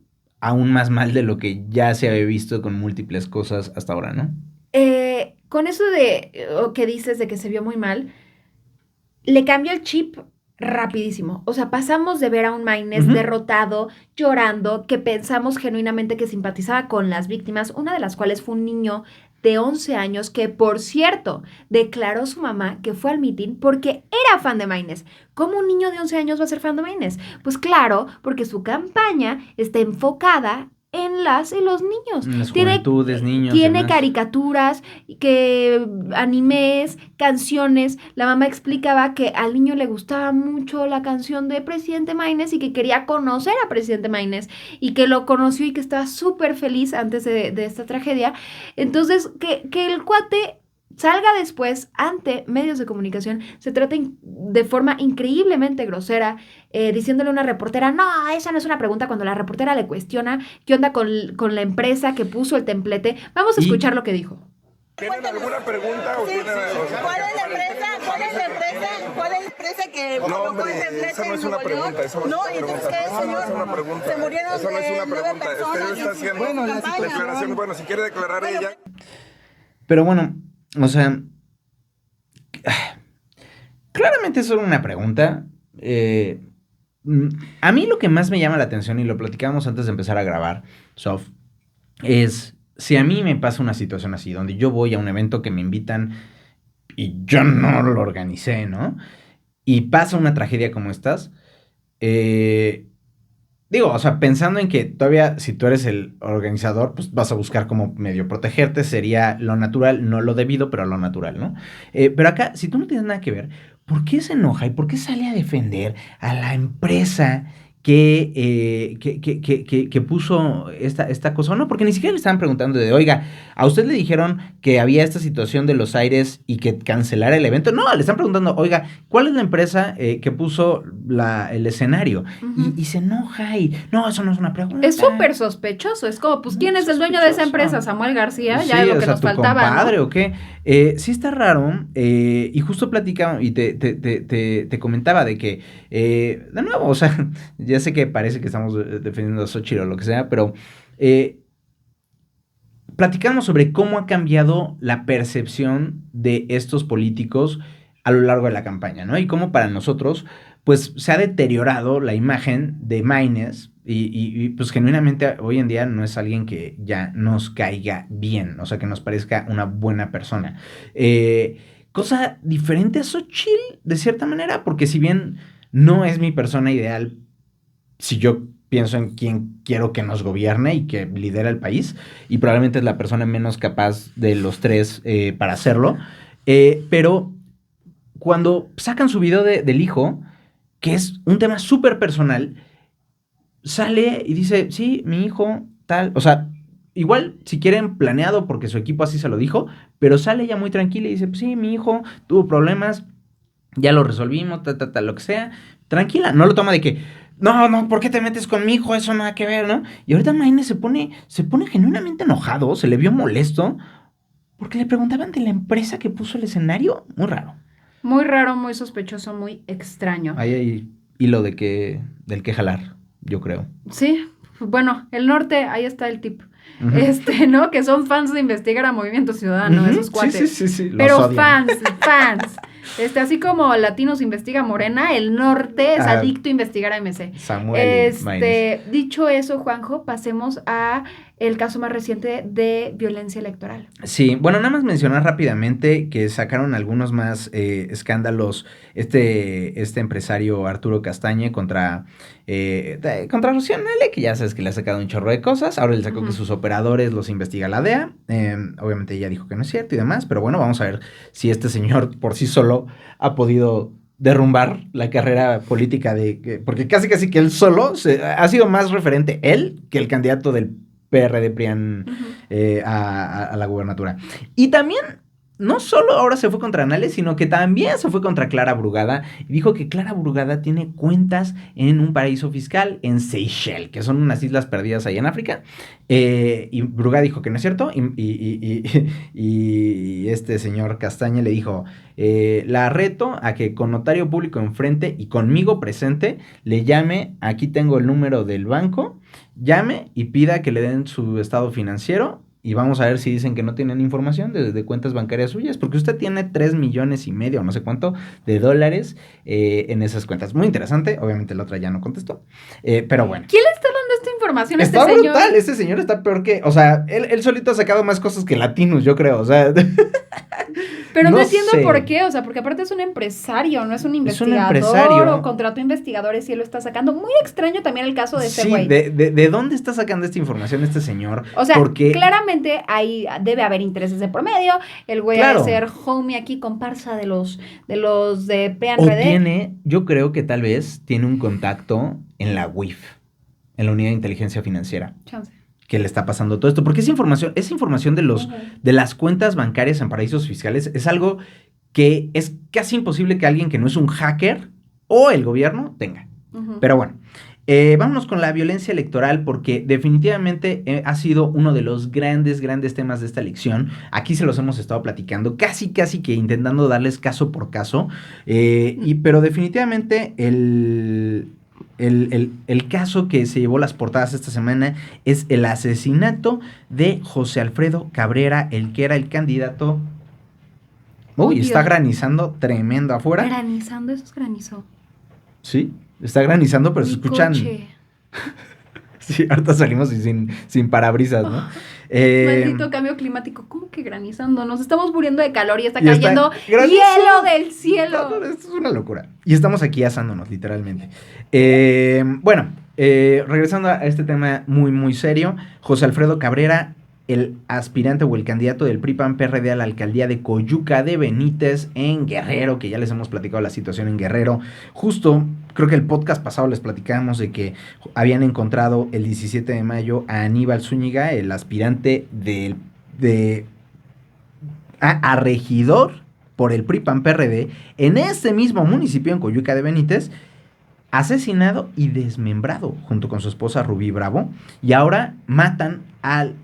aún más mal de lo que ya se había visto con múltiples cosas hasta ahora, ¿no? Con eso de que dices de que se vio muy mal, le cambió el chip rapidísimo. O sea, pasamos de ver a un Maynes derrotado, llorando, que pensamos genuinamente que simpatizaba con las víctimas, una de las cuales fue un niño de 11 años que, por cierto, declaró su mamá que fue al mitin porque era fan de Maynes. ¿Cómo un niño de 11 años va a ser fan de Maynes? Pues claro, porque su campaña está enfocada en las y los niños. En las juventudes, niños. Tiene caricaturas, animes, canciones. La mamá explicaba que al niño le gustaba mucho la canción de Presidente Maynes y que quería conocer a Presidente Maynes y que lo conoció y que estaba súper feliz antes de esta tragedia. Entonces, que el cuate salga después ante medios de comunicación, se trata de forma increíblemente grosera, diciéndole a una reportera, no, esa no es una pregunta, cuando la reportera le cuestiona qué onda con la empresa que puso el templete. Vamos a escuchar lo que dijo. ¿Tienen alguna pregunta o tienen... ¿Cuál es la empresa? ¿Cuál es la empresa? ¿Cuál es la empresa que No, colocó hombre, el templete esa no es en una Nuevo León? pregunta, esa no es una entonces, pregunta. ¿qué, Esa no señor? es una pregunta. Se murieron Esa no es una 9 pregunta. personas Usted está haciendo declaraciones. Si quiere declarar ella. Pero bueno, o sea, claramente es solo una pregunta. A mí lo que más me llama la atención, y lo platicábamos antes de empezar a grabar, Sof, es si a mí me pasa una situación así, donde yo voy a un evento que me invitan y yo no lo organicé, ¿no? Y pasa una tragedia como estas, digo, o sea, pensando en que todavía si tú eres el organizador, pues vas a buscar como medio protegerte, sería lo natural, no lo debido, pero lo natural, ¿no? Pero acá, si tú no tienes nada que ver, ¿por qué se enoja y por qué sale a defender a la empresa que puso esta cosa? No, porque ni siquiera le estaban preguntando de, oiga, ¿a usted le dijeron que había esta situación de los aires y que cancelara el evento? No, le están preguntando, oiga, ¿cuál es la empresa que puso el escenario? Y se enoja y, no, eso no es una pregunta. Es súper sospechoso, es como, pues, ¿quién es el dueño de esa empresa? Samuel García, ya sí, es lo que nos ¿tu faltaba, compadre, ¿no? o qué? Sí está raro, y justo platicaba y te comentaba de que, de nuevo, o sea, ya sé que parece que estamos defendiendo a Xochitl o lo que sea, pero platicamos sobre cómo ha cambiado la percepción de estos políticos a lo largo de la campaña, ¿no? Y cómo para nosotros, pues, se ha deteriorado la imagen de Maynes y pues, genuinamente, hoy en día no es alguien que ya nos caiga bien, o sea, que nos parezca una buena persona. Cosa diferente a Xochitl, de cierta manera, porque si bien no es mi persona ideal, si yo pienso en quién quiero que nos gobierne y que lidera el país, y probablemente es la persona menos capaz de los tres para hacerlo, pero cuando sacan su video del hijo, que es un tema súper personal, sale y dice, sí, mi hijo, tal, o sea, igual si quieren planeado porque su equipo así se lo dijo, pero sale ella muy tranquila y dice, pues sí, mi hijo tuvo problemas, ya lo resolvimos, lo que sea, tranquila, no lo toma de que, no, ¿por qué te metes con mi hijo? Eso nada que ver, ¿no? Y ahorita Maynes se pone genuinamente enojado, se le vio molesto, porque le preguntaban de la empresa que puso el escenario, muy raro. Muy raro, muy sospechoso, muy extraño. Ahí hay hilo del que jalar, yo creo. Sí, bueno, el norte, ahí está el tip. ¿No? Que son fans de investigar a Movimiento Ciudadano, esos cuates. Sí. Pero fans. Así como Latinos investiga Morena, el norte es adicto a investigar a MC. Samuel Maynes. Dicho eso, Juanjo, pasemos a el caso más reciente de violencia electoral. Sí, bueno, nada más mencionar rápidamente que sacaron algunos más escándalos este empresario Arturo Castañe contra Rocío Nale, que ya sabes que le ha sacado un chorro de cosas. Ahora le sacó que sus operadores los investiga la DEA. Obviamente ella dijo que no es cierto y demás, pero bueno, vamos a ver si este señor por sí solo ha podido derrumbar la carrera política porque casi que él solo ha sido más referente él que el candidato del PRD PRIAN a la gubernatura. Y también, no solo ahora se fue contra Nale, sino que también se fue contra Clara Brugada. Y dijo que Clara Brugada tiene cuentas en un paraíso fiscal en Seychelles, que son unas islas perdidas ahí en África. Y Brugada dijo que no es cierto. Y este señor Castañe le dijo, la reto a que con notario público enfrente y conmigo presente le llame, aquí tengo el número del banco, llame y pida que le den su estado financiero y vamos a ver si dicen que no tienen información de cuentas bancarias suyas, porque usted tiene 3,5 millones, o no sé cuánto, de dólares en esas cuentas. Muy interesante, obviamente la otra ya no contestó, pero bueno. ¿Quién le está dando esta información a este Está señor? brutal, este señor está peor que, o sea, él solito ha sacado más cosas que Latinus, yo creo, o sea... Pero no No entiendo sé. por qué, o sea, porque aparte es un empresario, no es un Es un investigador empresario. o contrató investigadores y él lo está sacando. Muy extraño también el caso de ese Sí, güey. ¿de dónde está sacando esta información este señor? O sea, Porque claramente ahí debe haber intereses de por medio. El güey Claro. ha de ser homie aquí, comparsa de los de o PNRD. tiene, yo creo que tal vez tiene un contacto en la UIF, en la Unidad de Inteligencia Financiera, Chance. que le está pasando todo esto, porque esa información de las cuentas bancarias en paraísos fiscales es algo que es casi imposible que alguien que no es un hacker o el gobierno tenga. Ujú. Pero bueno, vámonos con la violencia electoral porque definitivamente ha sido uno de los grandes temas de esta elección. Aquí se los hemos estado platicando, casi que intentando darles caso por caso, pero definitivamente el caso que se llevó las portadas esta semana es el asesinato de José Alfredo Cabrera, el que era el candidato... Uy, Dios. está granizando tremendo afuera. Granizando, eso es granizo. Sí, está granizando, pero se Mi escuchan... coche. Sí, ahorita salimos sin parabrisas, ¿no? Maldito cambio climático. ¿Cómo que granizando? Nos estamos muriendo de calor y está Y está cayendo granizo. hielo del cielo. No, esto es una locura. Y estamos aquí asándonos, literalmente. Bueno, regresando a este tema muy serio, José Alfredo Cabrera, el aspirante o el candidato del PRI-PAN-PRD a la alcaldía de Coyuca de Benítez en Guerrero, que ya les hemos platicado la situación en Guerrero. Justo, creo que el podcast pasado les platicábamos de que habían encontrado el 17 de mayo a Aníbal Zúñiga, el aspirante a regidor por el PRI-PAN-PRD en ese mismo municipio, en Coyuca de Benítez, asesinado y desmembrado junto con su esposa Rubí Bravo, y ahora matan al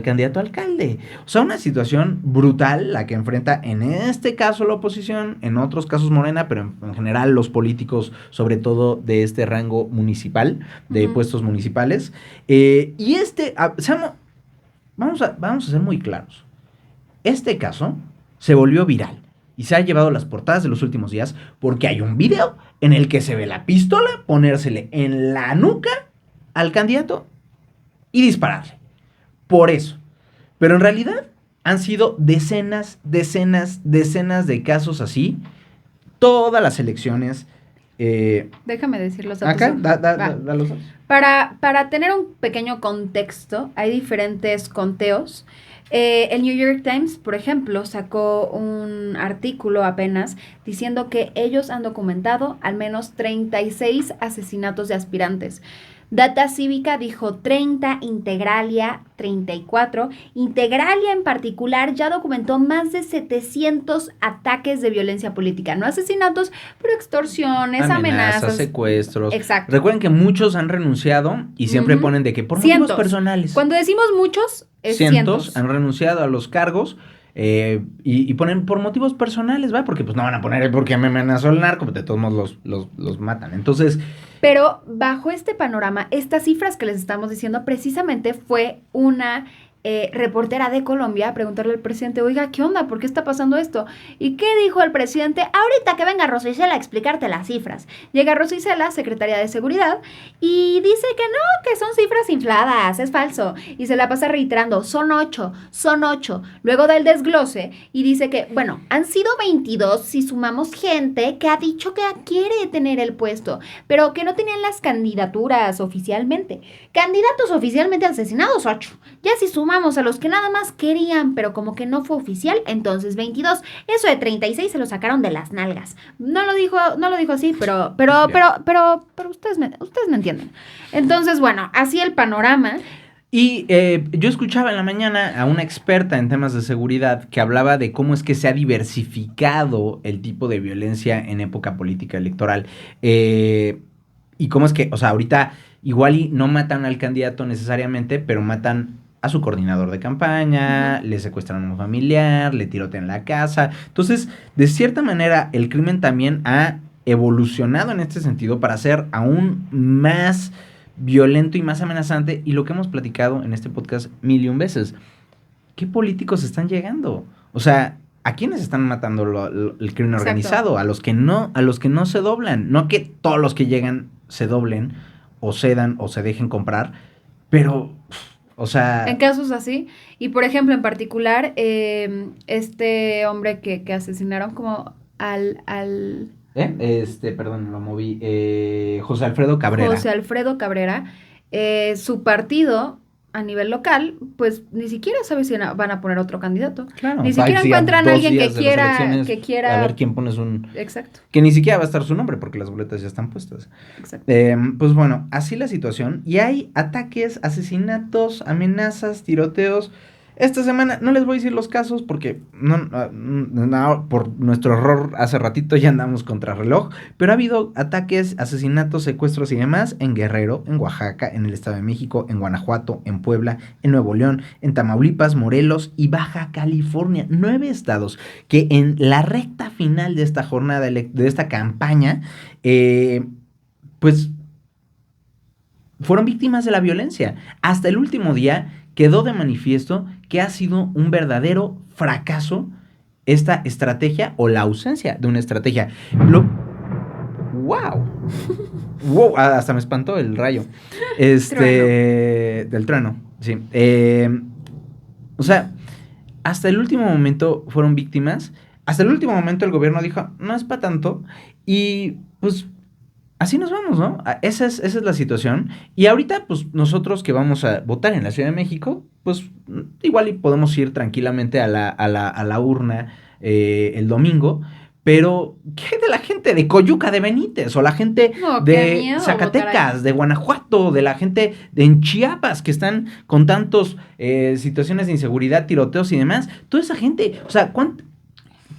candidato a alcalde. O sea, una situación brutal la que enfrenta en este caso la oposición, en otros casos Morena, pero en general los políticos, sobre todo de este rango municipal, de puestos municipales. Y vamos a ser muy claros. Este caso se volvió viral y se ha llevado las portadas de los últimos días porque hay un video en el que se ve la pistola ponérsele en la nuca al candidato y dispararle. Por eso. Pero en realidad han sido decenas de casos así. Todas las elecciones. Déjame decir los Acá, datos. da los datos. Para tener un pequeño contexto, hay diferentes conteos. El New York Times, por ejemplo, sacó un artículo apenas diciendo que ellos han documentado al menos 36 asesinatos de aspirantes. Data Cívica dijo 30, Integralia 34. Integralia en particular ya documentó más de 700 ataques de violencia política. No asesinatos, pero extorsiones, amenazas. Secuestros. Exacto. Recuerden que muchos han renunciado y siempre ponen de que por Cientos. motivos personales. Cuando decimos muchos, es cientos. Han renunciado a los cargos y ponen por motivos personales, ¿va? Porque pues no van a poner porque me amenazó el narco, porque de todos modos los matan. Entonces... Pero bajo este panorama, estas cifras que les estamos diciendo precisamente fue una reportera de Colombia a preguntarle al presidente, oiga, ¿qué onda? ¿Por qué está pasando esto? ¿Y qué dijo el presidente? Ahorita que venga Rosa Isela a explicarte las cifras. Llega Rosa Isela, secretaria de Seguridad, y dice que no, que son cifras infladas, es falso. Y se la pasa reiterando, son 8. Luego da el desglose y dice que, bueno, han sido 22 si sumamos gente que ha dicho que quiere tener el puesto, pero que no tenían las candidaturas oficialmente. Candidatos oficialmente asesinados, 8. Ya si sumamos a los que nada más querían, pero como que no fue oficial, entonces 22. Eso de 36 se lo sacaron de las nalgas. No lo dijo así, pero ustedes me entienden. Entonces, bueno, así el panorama. Y yo escuchaba en la mañana a una experta en temas de seguridad que hablaba de cómo es que se ha diversificado el tipo de violencia en época política electoral. Y cómo es que, o sea, ahorita igual y no matan al candidato necesariamente, pero matan a su coordinador de campaña, le secuestran a un familiar, le tirotean la casa. Entonces, de cierta manera, el crimen también ha evolucionado en este sentido para ser aún más violento y más amenazante, y lo que hemos platicado en este podcast 1001 veces. ¿Qué políticos están llegando? O sea, ¿a quiénes están matando el crimen organizado? A los que no se doblan. No que todos los que llegan se doblen o cedan o se dejen comprar, pero, o sea... En casos así, y por ejemplo, en particular, este hombre que asesinaron como Perdón, lo moví. José Alfredo Cabrera. José Alfredo Cabrera, su partido a nivel local, pues ni siquiera sabe si van a poner otro candidato. Claro, ni siquiera encuentran a alguien que quiera... A ver quién pones un... Exacto. Que ni siquiera va a estar su nombre porque las boletas ya están puestas. Exacto. Pues bueno, así la situación. Y hay ataques, asesinatos, amenazas, tiroteos. Esta semana no les voy a decir los casos porque no, por nuestro error hace ratito ya andamos contra reloj, pero ha habido ataques, asesinatos, secuestros y demás en Guerrero, en Oaxaca, en el Estado de México, en Guanajuato, en Puebla, en Nuevo León, en Tamaulipas, Morelos y Baja California. 9 estados que en la recta final de esta jornada, de esta campaña, pues fueron víctimas de la violencia. Hasta el último día quedó de manifiesto que ha sido un verdadero fracaso esta estrategia o la ausencia de una estrategia. ¡Wow! ¡Wow! Hasta me espantó el rayo. Del trueno, sí. O sea, hasta el último momento fueron víctimas. Hasta el último momento el gobierno dijo, no es para tanto. Y pues... así nos vamos, ¿no? Esa es la situación. Y ahorita, pues, nosotros que vamos a votar en la Ciudad de México, pues, igual y podemos ir tranquilamente a la urna el domingo. Pero, ¿qué de la gente de Coyuca de Benítez? O la gente de miedo, Zacatecas, de Guanajuato, de la gente en Chiapas, que están con tantas situaciones de inseguridad, tiroteos y demás. Toda esa gente, o sea,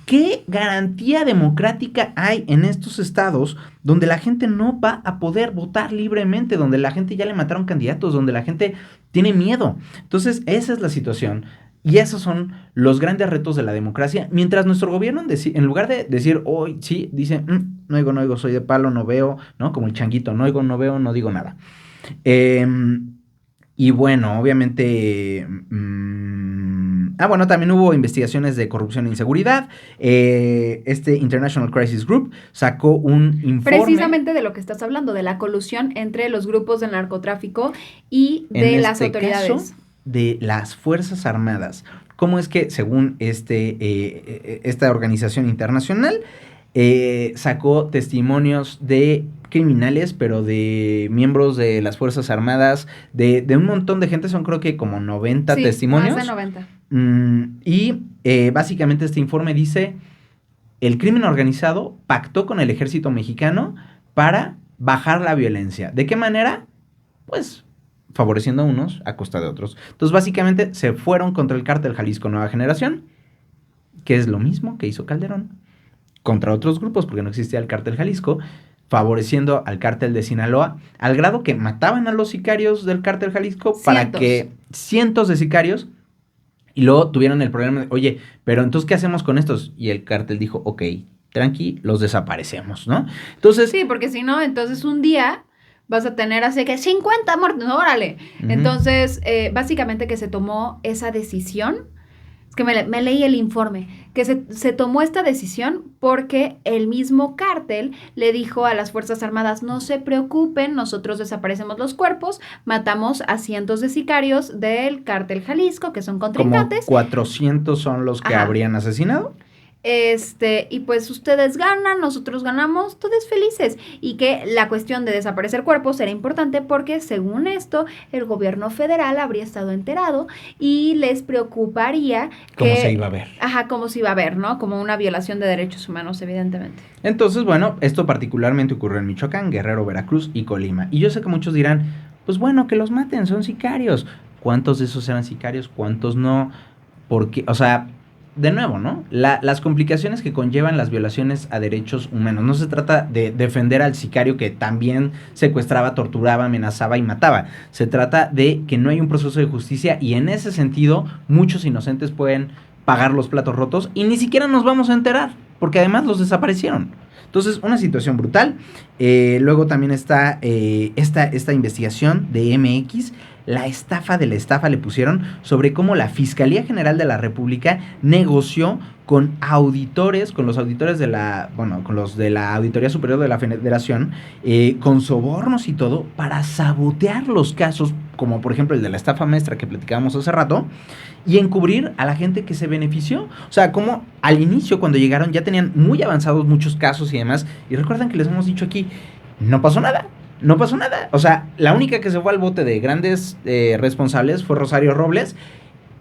¿qué garantía democrática hay en estos estados donde la gente no va a poder votar libremente, donde la gente ya le mataron candidatos, donde la gente tiene miedo? Entonces, esa es la situación y esos son los grandes retos de la democracia. Mientras nuestro gobierno, en lugar de decir, hoy sí, dice, no oigo, soy de palo, no veo, ¿no? Como el changuito, no oigo, no veo, no digo nada. Y bueno, obviamente... también hubo investigaciones de corrupción e inseguridad. International Crisis Group sacó un informe. Precisamente de lo que estás hablando, de la colusión entre los grupos del narcotráfico y de las autoridades. Caso, de las Fuerzas Armadas. ¿Cómo es que, según esta organización internacional, sacó testimonios de criminales, pero de miembros de las Fuerzas Armadas, de un montón de gente, son creo que como 90 testimonios. Más de 90. Y básicamente este informe dice, el crimen organizado pactó con el ejército mexicano para bajar la violencia. ¿De qué manera? Pues favoreciendo a unos a costa de otros. Entonces básicamente se fueron contra el cártel Jalisco Nueva Generación, que es lo mismo que hizo Calderón, contra otros grupos, porque no existía el cártel Jalisco, favoreciendo al cártel de Sinaloa, al grado que mataban a los sicarios del cártel Jalisco para que cientos de sicarios, y luego tuvieron el problema de, oye, pero entonces, ¿qué hacemos con estos? Y el cártel dijo, ok, tranqui, los desaparecemos, ¿no? Entonces... sí, porque si no, entonces un día vas a tener así que 50 muertos, órale. Uh-huh. Entonces, básicamente que se tomó esa decisión. Es que me leí el informe, que se tomó esta decisión porque el mismo cártel le dijo a las Fuerzas Armadas, no se preocupen, nosotros desaparecemos los cuerpos, matamos a cientos de sicarios del cártel Jalisco, que son contrincantes. Como 400 son los que habrían asesinado. Y pues ustedes ganan, nosotros ganamos, todos felices. Y que la cuestión de desaparecer cuerpos era importante porque, según esto, el gobierno federal habría estado enterado y les preocuparía ¿cómo se iba a ver? Ajá, cómo se iba a ver, ¿no? Como una violación de derechos humanos, evidentemente. Entonces, bueno, esto particularmente ocurrió en Michoacán, Guerrero, Veracruz y Colima. Y yo sé que muchos dirán, pues bueno, que los maten, son sicarios. ¿Cuántos de esos eran sicarios? ¿Cuántos no? Porque, o sea... de nuevo, ¿no? Las complicaciones que conllevan las violaciones a derechos humanos. No se trata de defender al sicario que también secuestraba, torturaba, amenazaba y mataba. Se trata de que no hay un proceso de justicia y en ese sentido muchos inocentes pueden pagar los platos rotos y ni siquiera nos vamos a enterar, porque además los desaparecieron. Entonces, una situación brutal. Luego también está esta investigación de MX, la estafa de la estafa le pusieron, sobre cómo la Fiscalía General de la República negoció con auditores, con los auditores de con los de la Auditoría Superior de la Federación, con sobornos y todo, para sabotear los casos, como por ejemplo el de la estafa maestra que platicábamos hace rato, y encubrir a la gente que se benefició. O sea, como al inicio, cuando llegaron, ya tenían muy avanzados muchos casos y demás, y recuerdan que les hemos dicho aquí, no pasó nada. No pasó nada. O sea, la única que se fue al bote de grandes responsables fue Rosario Robles,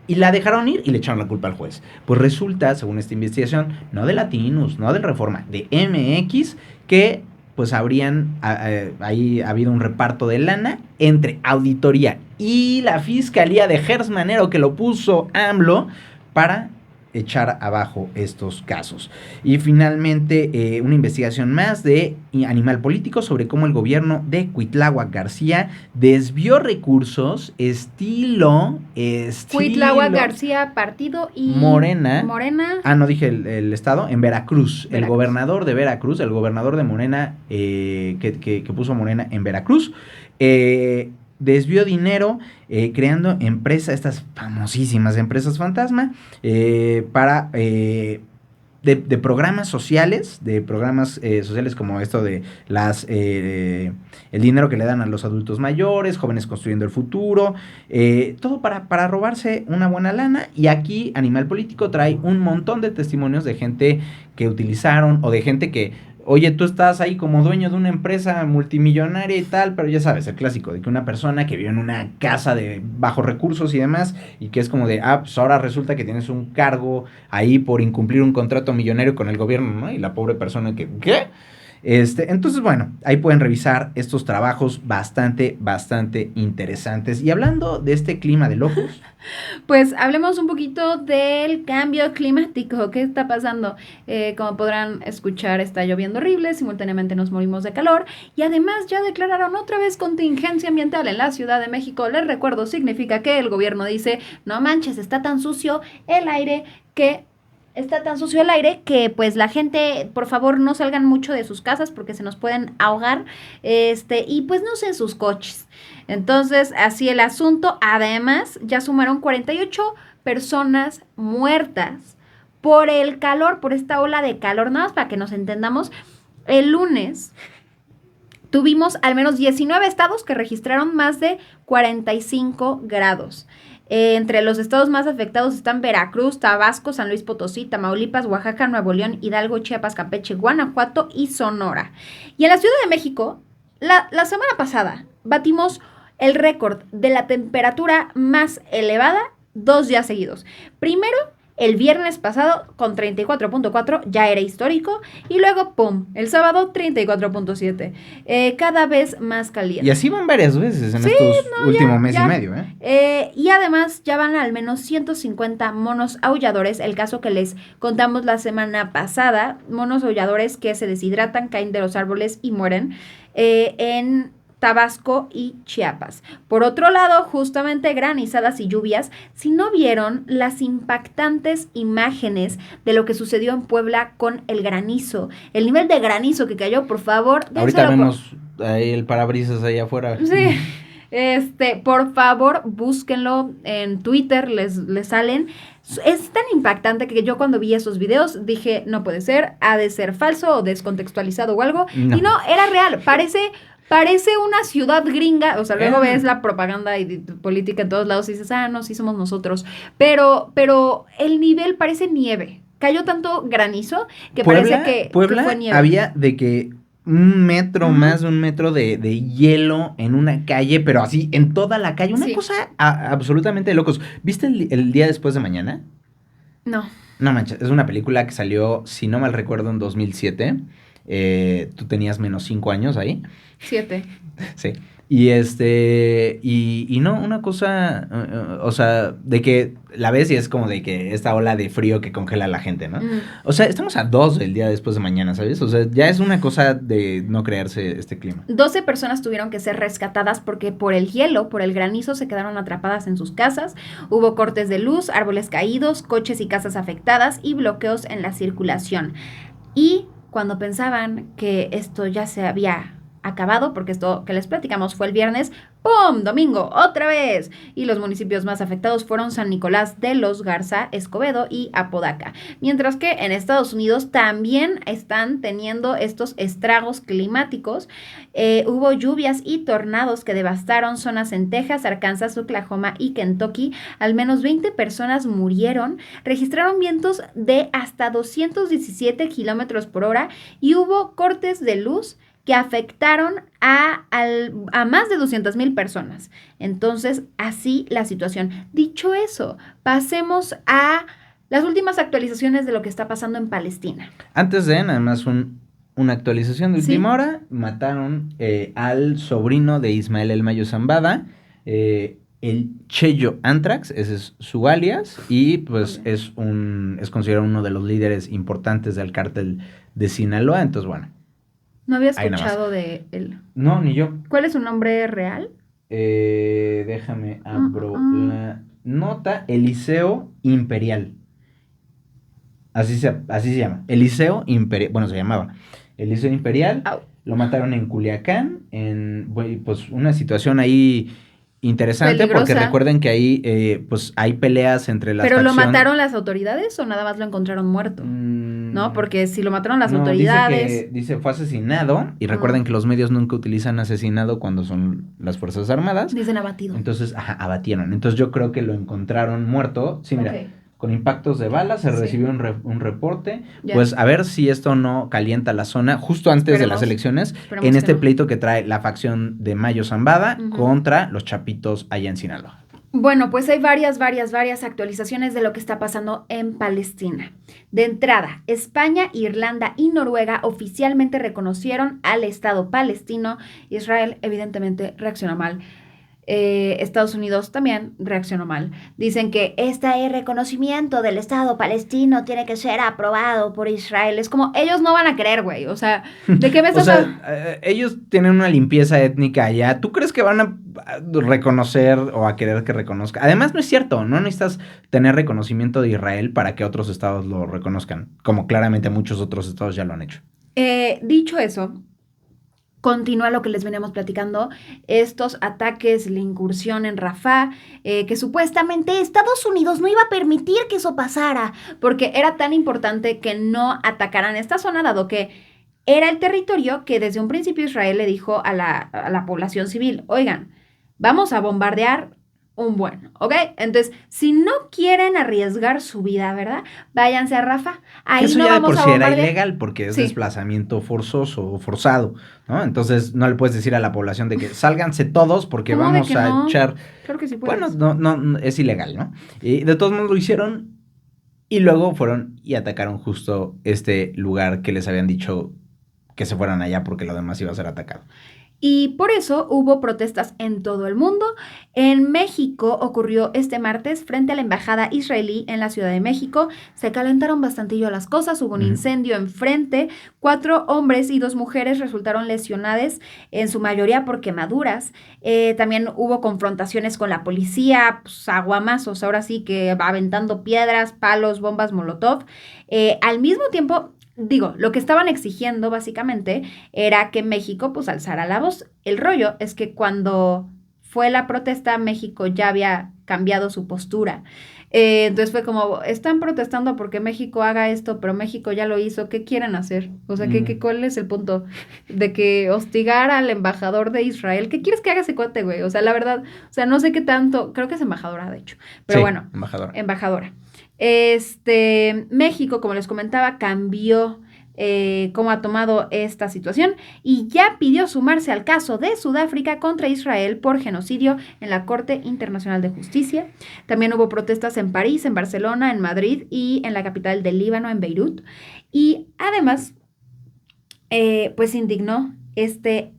y la dejaron ir y le echaron la culpa al juez. Pues resulta, según esta investigación, no de Latinus, no de Reforma, de MX, que pues habrían ahí habido un reparto de lana entre auditoría y la fiscalía de Gers Manero, que lo puso AMLO, para echar abajo estos casos. Y finalmente una investigación más de Animal Político sobre cómo el gobierno de Cuitláhuac García desvió recursos estilo Cuitláhuac García, partido, y Morena. No dije el estado, en Veracruz. El gobernador de Veracruz, el gobernador de Morena, que puso Morena en Veracruz, desvió dinero creando empresas, estas famosísimas empresas fantasma, para de programas sociales, sociales como esto de el dinero que le dan a los adultos mayores, jóvenes construyendo el futuro, todo para robarse una buena lana. Y aquí Animal Político trae un montón de testimonios de gente que utilizaron, o de gente que, oye, tú estás ahí como dueño de una empresa multimillonaria y tal, pero ya sabes, el clásico de que una persona que vive en una casa de bajos recursos y demás, y que es como de, pues ahora resulta que tienes un cargo ahí por incumplir un contrato millonario con el gobierno, ¿no? Y la pobre persona que, ¿qué? Entonces, bueno, ahí pueden revisar estos trabajos bastante interesantes. Y hablando de este clima de locos, pues hablemos un poquito del cambio climático. ¿Qué está pasando? Como podrán escuchar, está lloviendo horrible, simultáneamente nos morimos de calor, y además ya declararon otra vez contingencia ambiental en la Ciudad de México. Les recuerdo, significa que el gobierno dice, no manches, está tan sucio el aire que pues la gente, por favor, no salgan mucho de sus casas porque se nos pueden ahogar, y pues no usen sus coches. Entonces, así el asunto. Además, ya sumaron 48 personas muertas por el calor, por esta ola de calor. Nada más para que nos entendamos, el lunes tuvimos al menos 19 estados que registraron más de 45 grados. Entre los estados más afectados están Veracruz, Tabasco, San Luis Potosí, Tamaulipas, Oaxaca, Nuevo León, Hidalgo, Chiapas, Campeche, Guanajuato y Sonora. Y en la Ciudad de México, la semana pasada, batimos el récord de la temperatura más elevada 2 días seguidos. Primero, el viernes pasado con 34.4, ya era histórico, y luego, ¡pum!, el sábado 34.7, cada vez más caliente. Y así van varias veces en estos últimos mes y medio, y además ya van al menos 150 monos aulladores, el caso que les contamos la semana pasada, monos aulladores que se deshidratan, caen de los árboles y mueren, en Tabasco y Chiapas. Por otro lado, justamente granizadas y lluvias. Si no vieron las impactantes imágenes de lo que sucedió en Puebla con el granizo, el nivel de granizo que cayó, por favor. Ahorita vemos ahí el parabrisas allá afuera. Sí. Por favor, búsquenlo en Twitter, les salen. Es tan impactante que yo cuando vi esos videos dije, no puede ser, ha de ser falso o descontextualizado o algo. No. Y no, era real, parece una ciudad gringa, o sea, luego ves la propaganda y política en todos lados y dices, no, sí somos nosotros, pero el nivel parece nieve, cayó tanto granizo que Puebla, que fue nieve. Había de que un metro, más de un metro de hielo en una calle, pero así, en toda la calle, una cosa absolutamente de locos. ¿Viste el día después de mañana? No. No manches, es una película que salió, si no mal recuerdo, en 2007. Tú tenías menos 5 años ahí. 7. Sí. Y no, una cosa, o sea, de que la ves y es como de que esta ola de frío que congela a la gente, ¿no? O sea, estamos a 2 el día después de mañana, ¿sabes? O sea, ya es una cosa de no creerse este clima. 12 personas tuvieron que ser rescatadas porque por el hielo, por el granizo, se quedaron atrapadas en sus casas. Hubo cortes de luz, árboles caídos, coches y casas afectadas y bloqueos en la circulación. Y cuando pensaban que esto ya se había acabado, porque esto que les platicamos fue el viernes, ¡pum! Domingo, otra vez. Y los municipios más afectados fueron San Nicolás de los Garza, Escobedo y Apodaca. Mientras que en Estados Unidos también están teniendo estos estragos climáticos. Hubo lluvias y tornados que devastaron zonas en Texas, Arkansas, Oklahoma y Kentucky. Al menos 20 personas murieron. Registraron vientos de hasta 217 kilómetros por hora y hubo cortes de luz que afectaron a más de 200,000 personas. Entonces, así la situación. Dicho eso, pasemos a las últimas actualizaciones de lo que está pasando en Palestina. Antes de, nada más una actualización de última hora, mataron al sobrino de Ismael El Mayo Zambada, el Cheyo Anthrax, ese es su alias, y pues es considerado uno de los líderes importantes del cártel de Sinaloa, entonces bueno. No había escuchado de él. No, ni yo. ¿Cuál es su nombre real? Déjame abro la nota. Eliseo Imperial. Así se llama. Eliseo Imperial. Bueno, se llamaba. Eliseo Imperial. Lo mataron en Culiacán. Pues una situación ahí interesante. Peligrosa. Porque recuerden que ahí pues hay peleas entre las facciones. ¿Pero lo mataron las autoridades o nada más lo encontraron muerto? ¿No? Porque si lo mataron las autoridades... Dice fue asesinado, y recuerden que los medios nunca utilizan asesinado cuando son las Fuerzas Armadas. Dicen abatido. Entonces, abatieron. Entonces yo creo que lo encontraron muerto. Sí, mira, con impactos de bala, se recibió un reporte. Ya. Pues a ver si esto no calienta la zona justo antes de las elecciones, en este pleito que trae la facción de Mayo Zambada contra los Chapitos allá en Sinaloa. Bueno, pues hay varias actualizaciones de lo que está pasando en Palestina. De entrada, España, Irlanda y Noruega oficialmente reconocieron al Estado palestino. Israel evidentemente reaccionó mal. Estados Unidos también reaccionó mal. Dicen que este reconocimiento del Estado palestino tiene que ser aprobado por Israel. Es como, ellos no van a querer, güey. O sea, ¿de qué me estás hablando? Ellos tienen una limpieza étnica allá. ¿Tú crees que van a reconocer o a querer que reconozca? Además, no es cierto. No necesitas tener reconocimiento de Israel para que otros estados lo reconozcan, como claramente muchos otros estados ya lo han hecho. Dicho eso, continúa lo que les veníamos platicando, estos ataques, la incursión en Rafah, que supuestamente Estados Unidos no iba a permitir que eso pasara, porque era tan importante que no atacaran esta zona, dado que era el territorio que desde un principio Israel le dijo a la población civil, oigan, vamos a bombardear un buen, ¿ok? Entonces, si no quieren arriesgar su vida, ¿verdad? Váyanse a Rafah. Ahí eso no ya vamos de por a sí bombardear. Era ilegal porque es desplazamiento forzoso o forzado, ¿no? Entonces, no le puedes decir a la población de que sálganse todos porque vamos a echar... Claro que sí puedes. Bueno, no, es ilegal, ¿no? Y de todos modos lo hicieron y luego fueron y atacaron justo este lugar que les habían dicho que se fueran allá porque lo demás iba a ser atacado. Y por eso hubo protestas en todo el mundo. En México ocurrió este martes frente a la embajada israelí en la Ciudad de México. Se calentaron bastantillo las cosas, hubo un incendio enfrente. 4 hombres y 2 mujeres resultaron lesionadas, en su mayoría por quemaduras. También hubo confrontaciones con la policía, pues, aguamazos, ahora sí que aventando piedras, palos, bombas molotov. Al mismo tiempo... lo que estaban exigiendo básicamente era que México pues alzara la voz. El rollo es que cuando fue la protesta, México ya había cambiado su postura. Entonces fue como, están protestando porque México haga esto, pero México ya lo hizo, ¿qué quieren hacer? O sea, ¿cuál es el punto? De que hostigar al embajador de Israel. ¿Qué quieres que haga ese cuate, güey? O sea, la verdad, o sea, no sé qué tanto, creo que es embajadora, de hecho. Pero sí, bueno, embajadora. México, como les comentaba, cambió cómo ha tomado esta situación y ya pidió sumarse al caso de Sudáfrica contra Israel por genocidio en la Corte Internacional de Justicia. También hubo protestas en París, en Barcelona, en Madrid y en la capital del Líbano, en Beirut. Y además, pues indignó este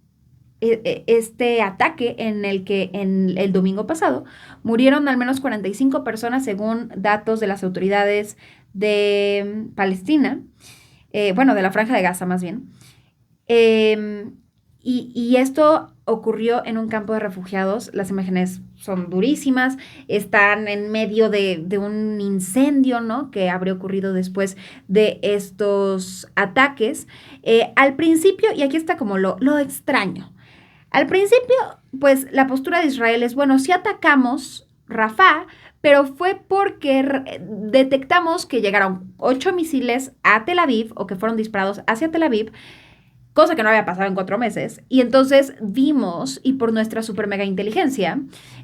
ataque en el que en el domingo pasado murieron al menos 45 personas según datos de las autoridades de Palestina, de la Franja de Gaza más bien. Y esto ocurrió en un campo de refugiados. Las imágenes son durísimas. Están en medio de un incendio, ¿no? Que habría ocurrido después de estos ataques. Al principio, y aquí está como lo extraño. Al principio, pues la postura de Israel es, bueno, sí atacamos Rafah, pero fue porque detectamos que llegaron 8 misiles a Tel Aviv, o que fueron disparados hacia Tel Aviv, cosa que no había pasado en 4 meses, y entonces vimos, y por nuestra super mega inteligencia,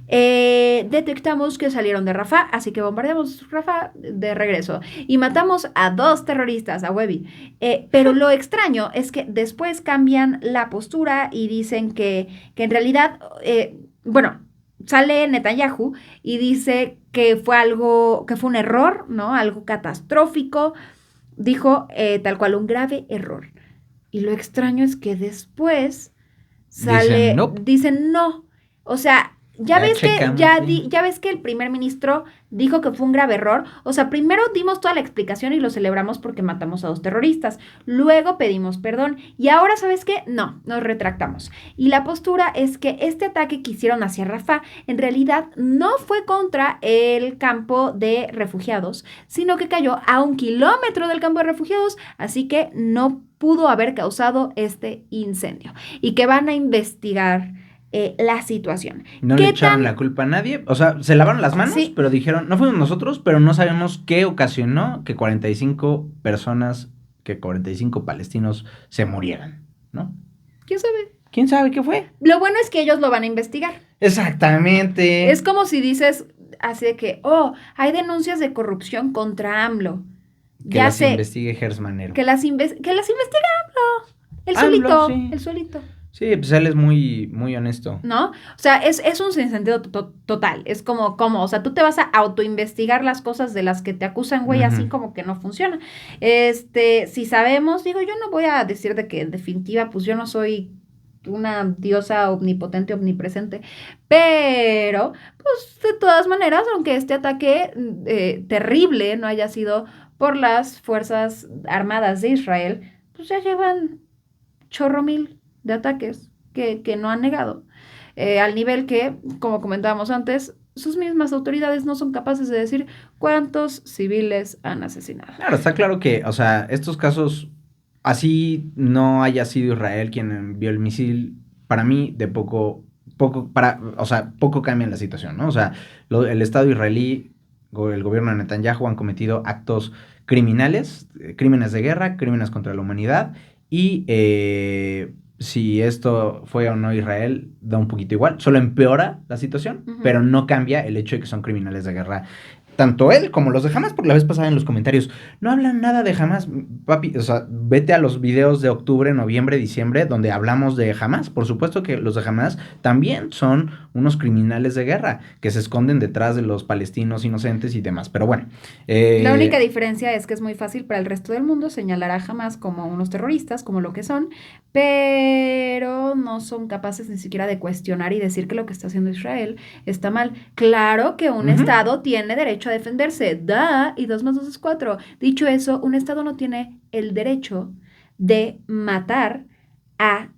detectamos que salieron de Rafah, así que bombardeamos Rafah de regreso, y matamos a 2 terroristas, a Webby. Pero lo extraño es que después cambian la postura y dicen que en realidad, bueno, sale Netanyahu y dice que fue un error, ¿no? Algo catastrófico, dijo tal cual, un grave error. Y lo extraño es que después dicen no. O sea, ya ves que el primer ministro dijo que fue un grave error. O sea, primero dimos toda la explicación y lo celebramos porque matamos a 2 terroristas. Luego pedimos perdón. Y ahora, ¿sabes qué? No, nos retractamos. Y la postura es que este ataque que hicieron hacia Rafah en realidad no fue contra el campo de refugiados, sino que cayó a 1 kilómetro del campo de refugiados. Así que no pudo haber causado este incendio. Y que van a investigar la situación. No le echaron la culpa a nadie, o sea, se lavaron las manos, sí, pero dijeron, no fuimos nosotros, pero no sabemos qué ocasionó que 45 palestinos se murieran, ¿no? ¿Quién sabe? ¿Quién sabe qué fue? Lo bueno es que ellos lo van a investigar. Exactamente. Es como si dices así de que, hay denuncias de corrupción contra AMLO. Que las investigue Gers Manero. Que las investigue AMLO. El solito. Sí, pues él es muy, muy honesto. ¿No? O sea, es un sinsentido total. Es como, o sea, tú te vas a autoinvestigar las cosas de las que te acusan, güey, así como que no funciona. Si sabemos, digo, yo no voy a decir de que en definitiva, pues yo no soy una diosa omnipotente, omnipresente, pero, pues, de todas maneras, aunque este ataque terrible no haya sido por las Fuerzas Armadas de Israel, pues ya llevan chorro mil de ataques que no han negado, al nivel que, como comentábamos antes, sus mismas autoridades no son capaces de decir cuántos civiles han asesinado. Claro, está claro que, o sea, estos casos, así no haya sido Israel quien envió el misil, para mí, de poco cambian la situación, ¿no? O sea, el Estado israelí, el gobierno de Netanyahu han cometido actos criminales, crímenes de guerra, crímenes contra la humanidad, y si esto fue o no Israel, da un poquito igual. Solo empeora la situación, pero no cambia el hecho de que son criminales de guerra. Tanto él como los de Hamas, porque la vez pasada en los comentarios, no hablan nada de Hamas, papi, o sea, vete a los videos de octubre, noviembre, diciembre, donde hablamos de Hamas. Por supuesto que los de Hamas también son unos criminales de guerra, que se esconden detrás de los palestinos inocentes y demás, pero bueno. La única diferencia es que es muy fácil para el resto del mundo señalar a Hamas como unos terroristas, como lo que son, pero no son capaces ni siquiera de cuestionar y decir que lo que está haciendo Israel está mal. Claro que un Estado tiene derecho a defenderse, y 2 más 2 es 4. Dicho eso, un Estado no tiene el derecho de matar a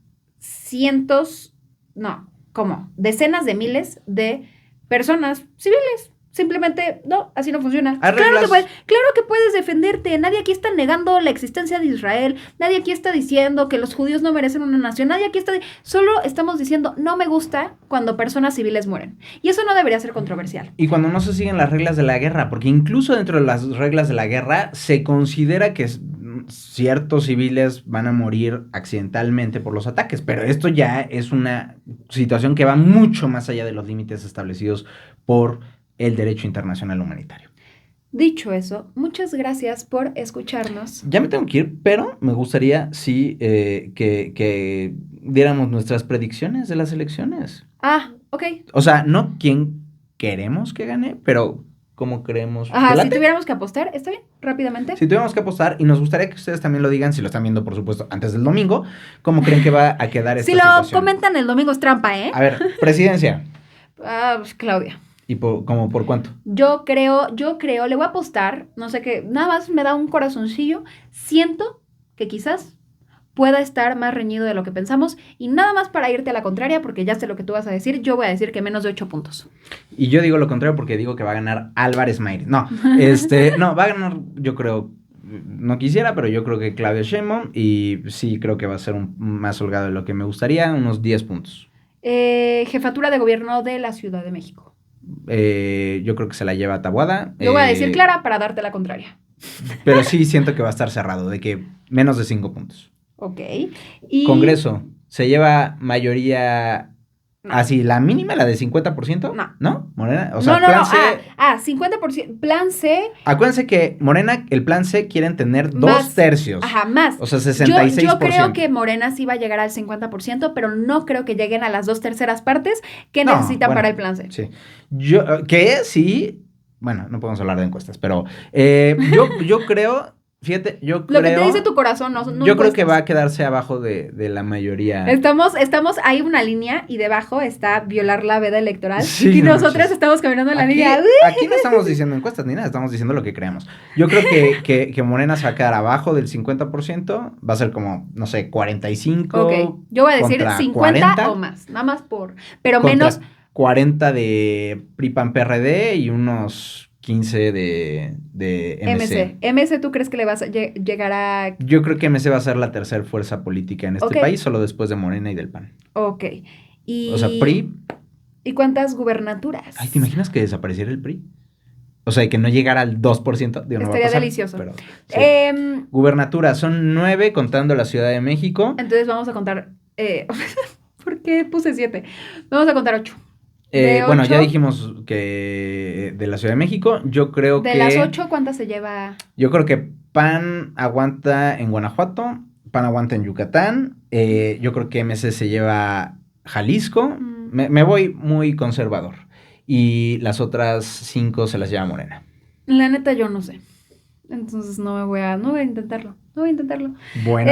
decenas de miles de personas civiles. Simplemente, no, así no funciona. Claro que puedes defenderte. Nadie aquí está negando la existencia de Israel. Nadie aquí está diciendo que los judíos no merecen una nación. Nadie aquí solo estamos diciendo, no me gusta cuando personas civiles mueren. Y eso no debería ser controversial. Y cuando no se siguen las reglas de la guerra, porque incluso dentro de las reglas de la guerra se considera que ciertos civiles van a morir accidentalmente por los ataques, pero esto ya es una situación que va mucho más allá de los límites establecidos por el derecho internacional humanitario. Dicho eso, muchas gracias por escucharnos. Ya me tengo que ir, pero me gustaría que diéramos nuestras predicciones de las elecciones. Ok. O sea, no quién queremos que gane, pero cómo creemos. Si tuviéramos que apostar, ¿está bien? Rápidamente. Si tuviéramos que apostar, y nos gustaría que ustedes también lo digan, si lo están viendo, por supuesto, antes del domingo, ¿cómo creen que va a quedar esta situación? Si lo comentan el domingo es trampa, ¿eh? A ver, presidencia. Pues Claudia. ¿Y como por cuánto? Yo creo, le voy a apostar, no sé qué, nada más me da un corazoncillo. Siento que quizás pueda estar más reñido de lo que pensamos. Y nada más para irte a la contraria, porque ya sé lo que tú vas a decir, yo voy a decir que menos de 8 puntos. Y yo digo lo contrario porque digo que va a ganar Álvarez Maínez. No, no, va a ganar, yo creo, no quisiera, pero yo creo que Claudia Sheinbaum, y sí creo que va a ser más holgado de lo que me gustaría, unos 10 puntos. Jefatura de gobierno de la Ciudad de México. Yo creo que se la lleva Taboada. Yo voy a decir Clara para darte la contraria. Pero sí siento que va a estar cerrado, de que menos de 5 puntos. Ok. Y... Congreso, ¿se lleva mayoría así, la mínima, la de 50%? No. ¿No? Morena, o sea, no. plan C... 50%. Plan C... Acuérdense que Morena, el plan C, quieren tener más, 2/3. Ajá, más. O sea, 66%. Yo creo que Morena sí va a llegar al 50%, pero no creo que lleguen a las 2/3 partes que necesitan para el plan C. Sí. Que sí... Bueno, no podemos hablar de encuestas, pero yo creo... Fíjate, yo creo... Lo que te dice tu corazón, no yo encuestas. creo que va a quedarse abajo de la mayoría. Estamos, hay una línea y debajo está violar la veda electoral. Sí, y no, nosotras estamos caminando en la línea. Aquí no estamos diciendo encuestas ni nada, estamos diciendo lo que creemos. Yo creo que Morena se va a quedar abajo del 50%, va a ser como, no sé, 45. Ok, yo voy a decir 50 40, o más, nada más por... Pero contra menos... 40 de PRI-PAN-PRD y unos 15 de MC. MC, ¿tú crees que le vas a llegar a...? Yo creo que MC va a ser la tercera fuerza política en este país, solo después de Morena y del PAN. Ok. Y... O sea, PRI... ¿Y cuántas gubernaturas? Ay, ¿te imaginas que desapareciera el PRI? O sea, que no llegara al 2%. Digo, no Estaría va a pasar, delicioso. Pero, sí. Gubernaturas, son 9 contando la Ciudad de México. Entonces vamos a contar... ¿Por qué puse 7? Vamos a contar 8. Bueno, ya dijimos que de la Ciudad de México, yo creo que... De las 8, ¿cuántas se lleva? Yo creo que PAN aguanta en Guanajuato, PAN aguanta en Yucatán, yo creo que MC se lleva Jalisco, me voy muy conservador, y las otras 5 se las lleva Morena. La neta yo no sé, entonces no voy a intentarlo. Bueno.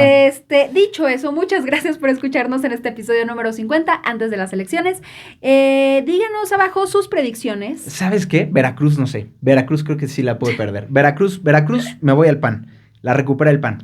Dicho eso, muchas gracias por escucharnos en este episodio número 50, antes de las elecciones. Díganos abajo sus predicciones. ¿Sabes qué? Veracruz, no sé. Veracruz creo que sí la puede perder. Veracruz, me voy al PAN. La recupera el PAN.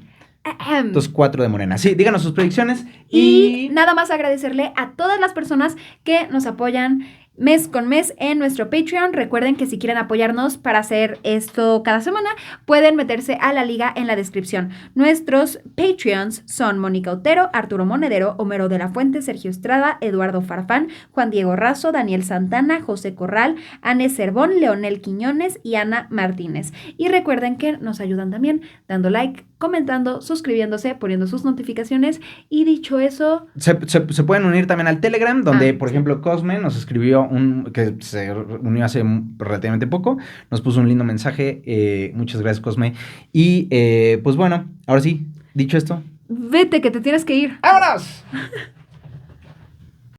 Entonces 4 de Morena. Sí, díganos sus predicciones. Y nada más agradecerle a todas las personas que nos apoyan mes con mes en nuestro Patreon. Recuerden que si quieren apoyarnos para hacer esto cada semana, pueden meterse a la liga en la descripción. Nuestros Patreons son Mónica Otero, Arturo Monedero, Homero de la Fuente, Sergio Estrada, Eduardo Farfán, Juan Diego Razo, Daniel Santana, José Corral, Anne Cervón, Leonel Quiñones y Ana Martínez. Y recuerden que nos ayudan también dando like, comentando, suscribiéndose, poniendo sus notificaciones. Y dicho eso... Se pueden unir también al Telegram, donde, por ejemplo, Cosme nos escribió que se unió hace relativamente poco, nos puso un lindo mensaje. Muchas gracias, Cosme. Y, pues bueno, ahora sí, dicho esto... Vete, que te tienes que ir. ¡Vámonos!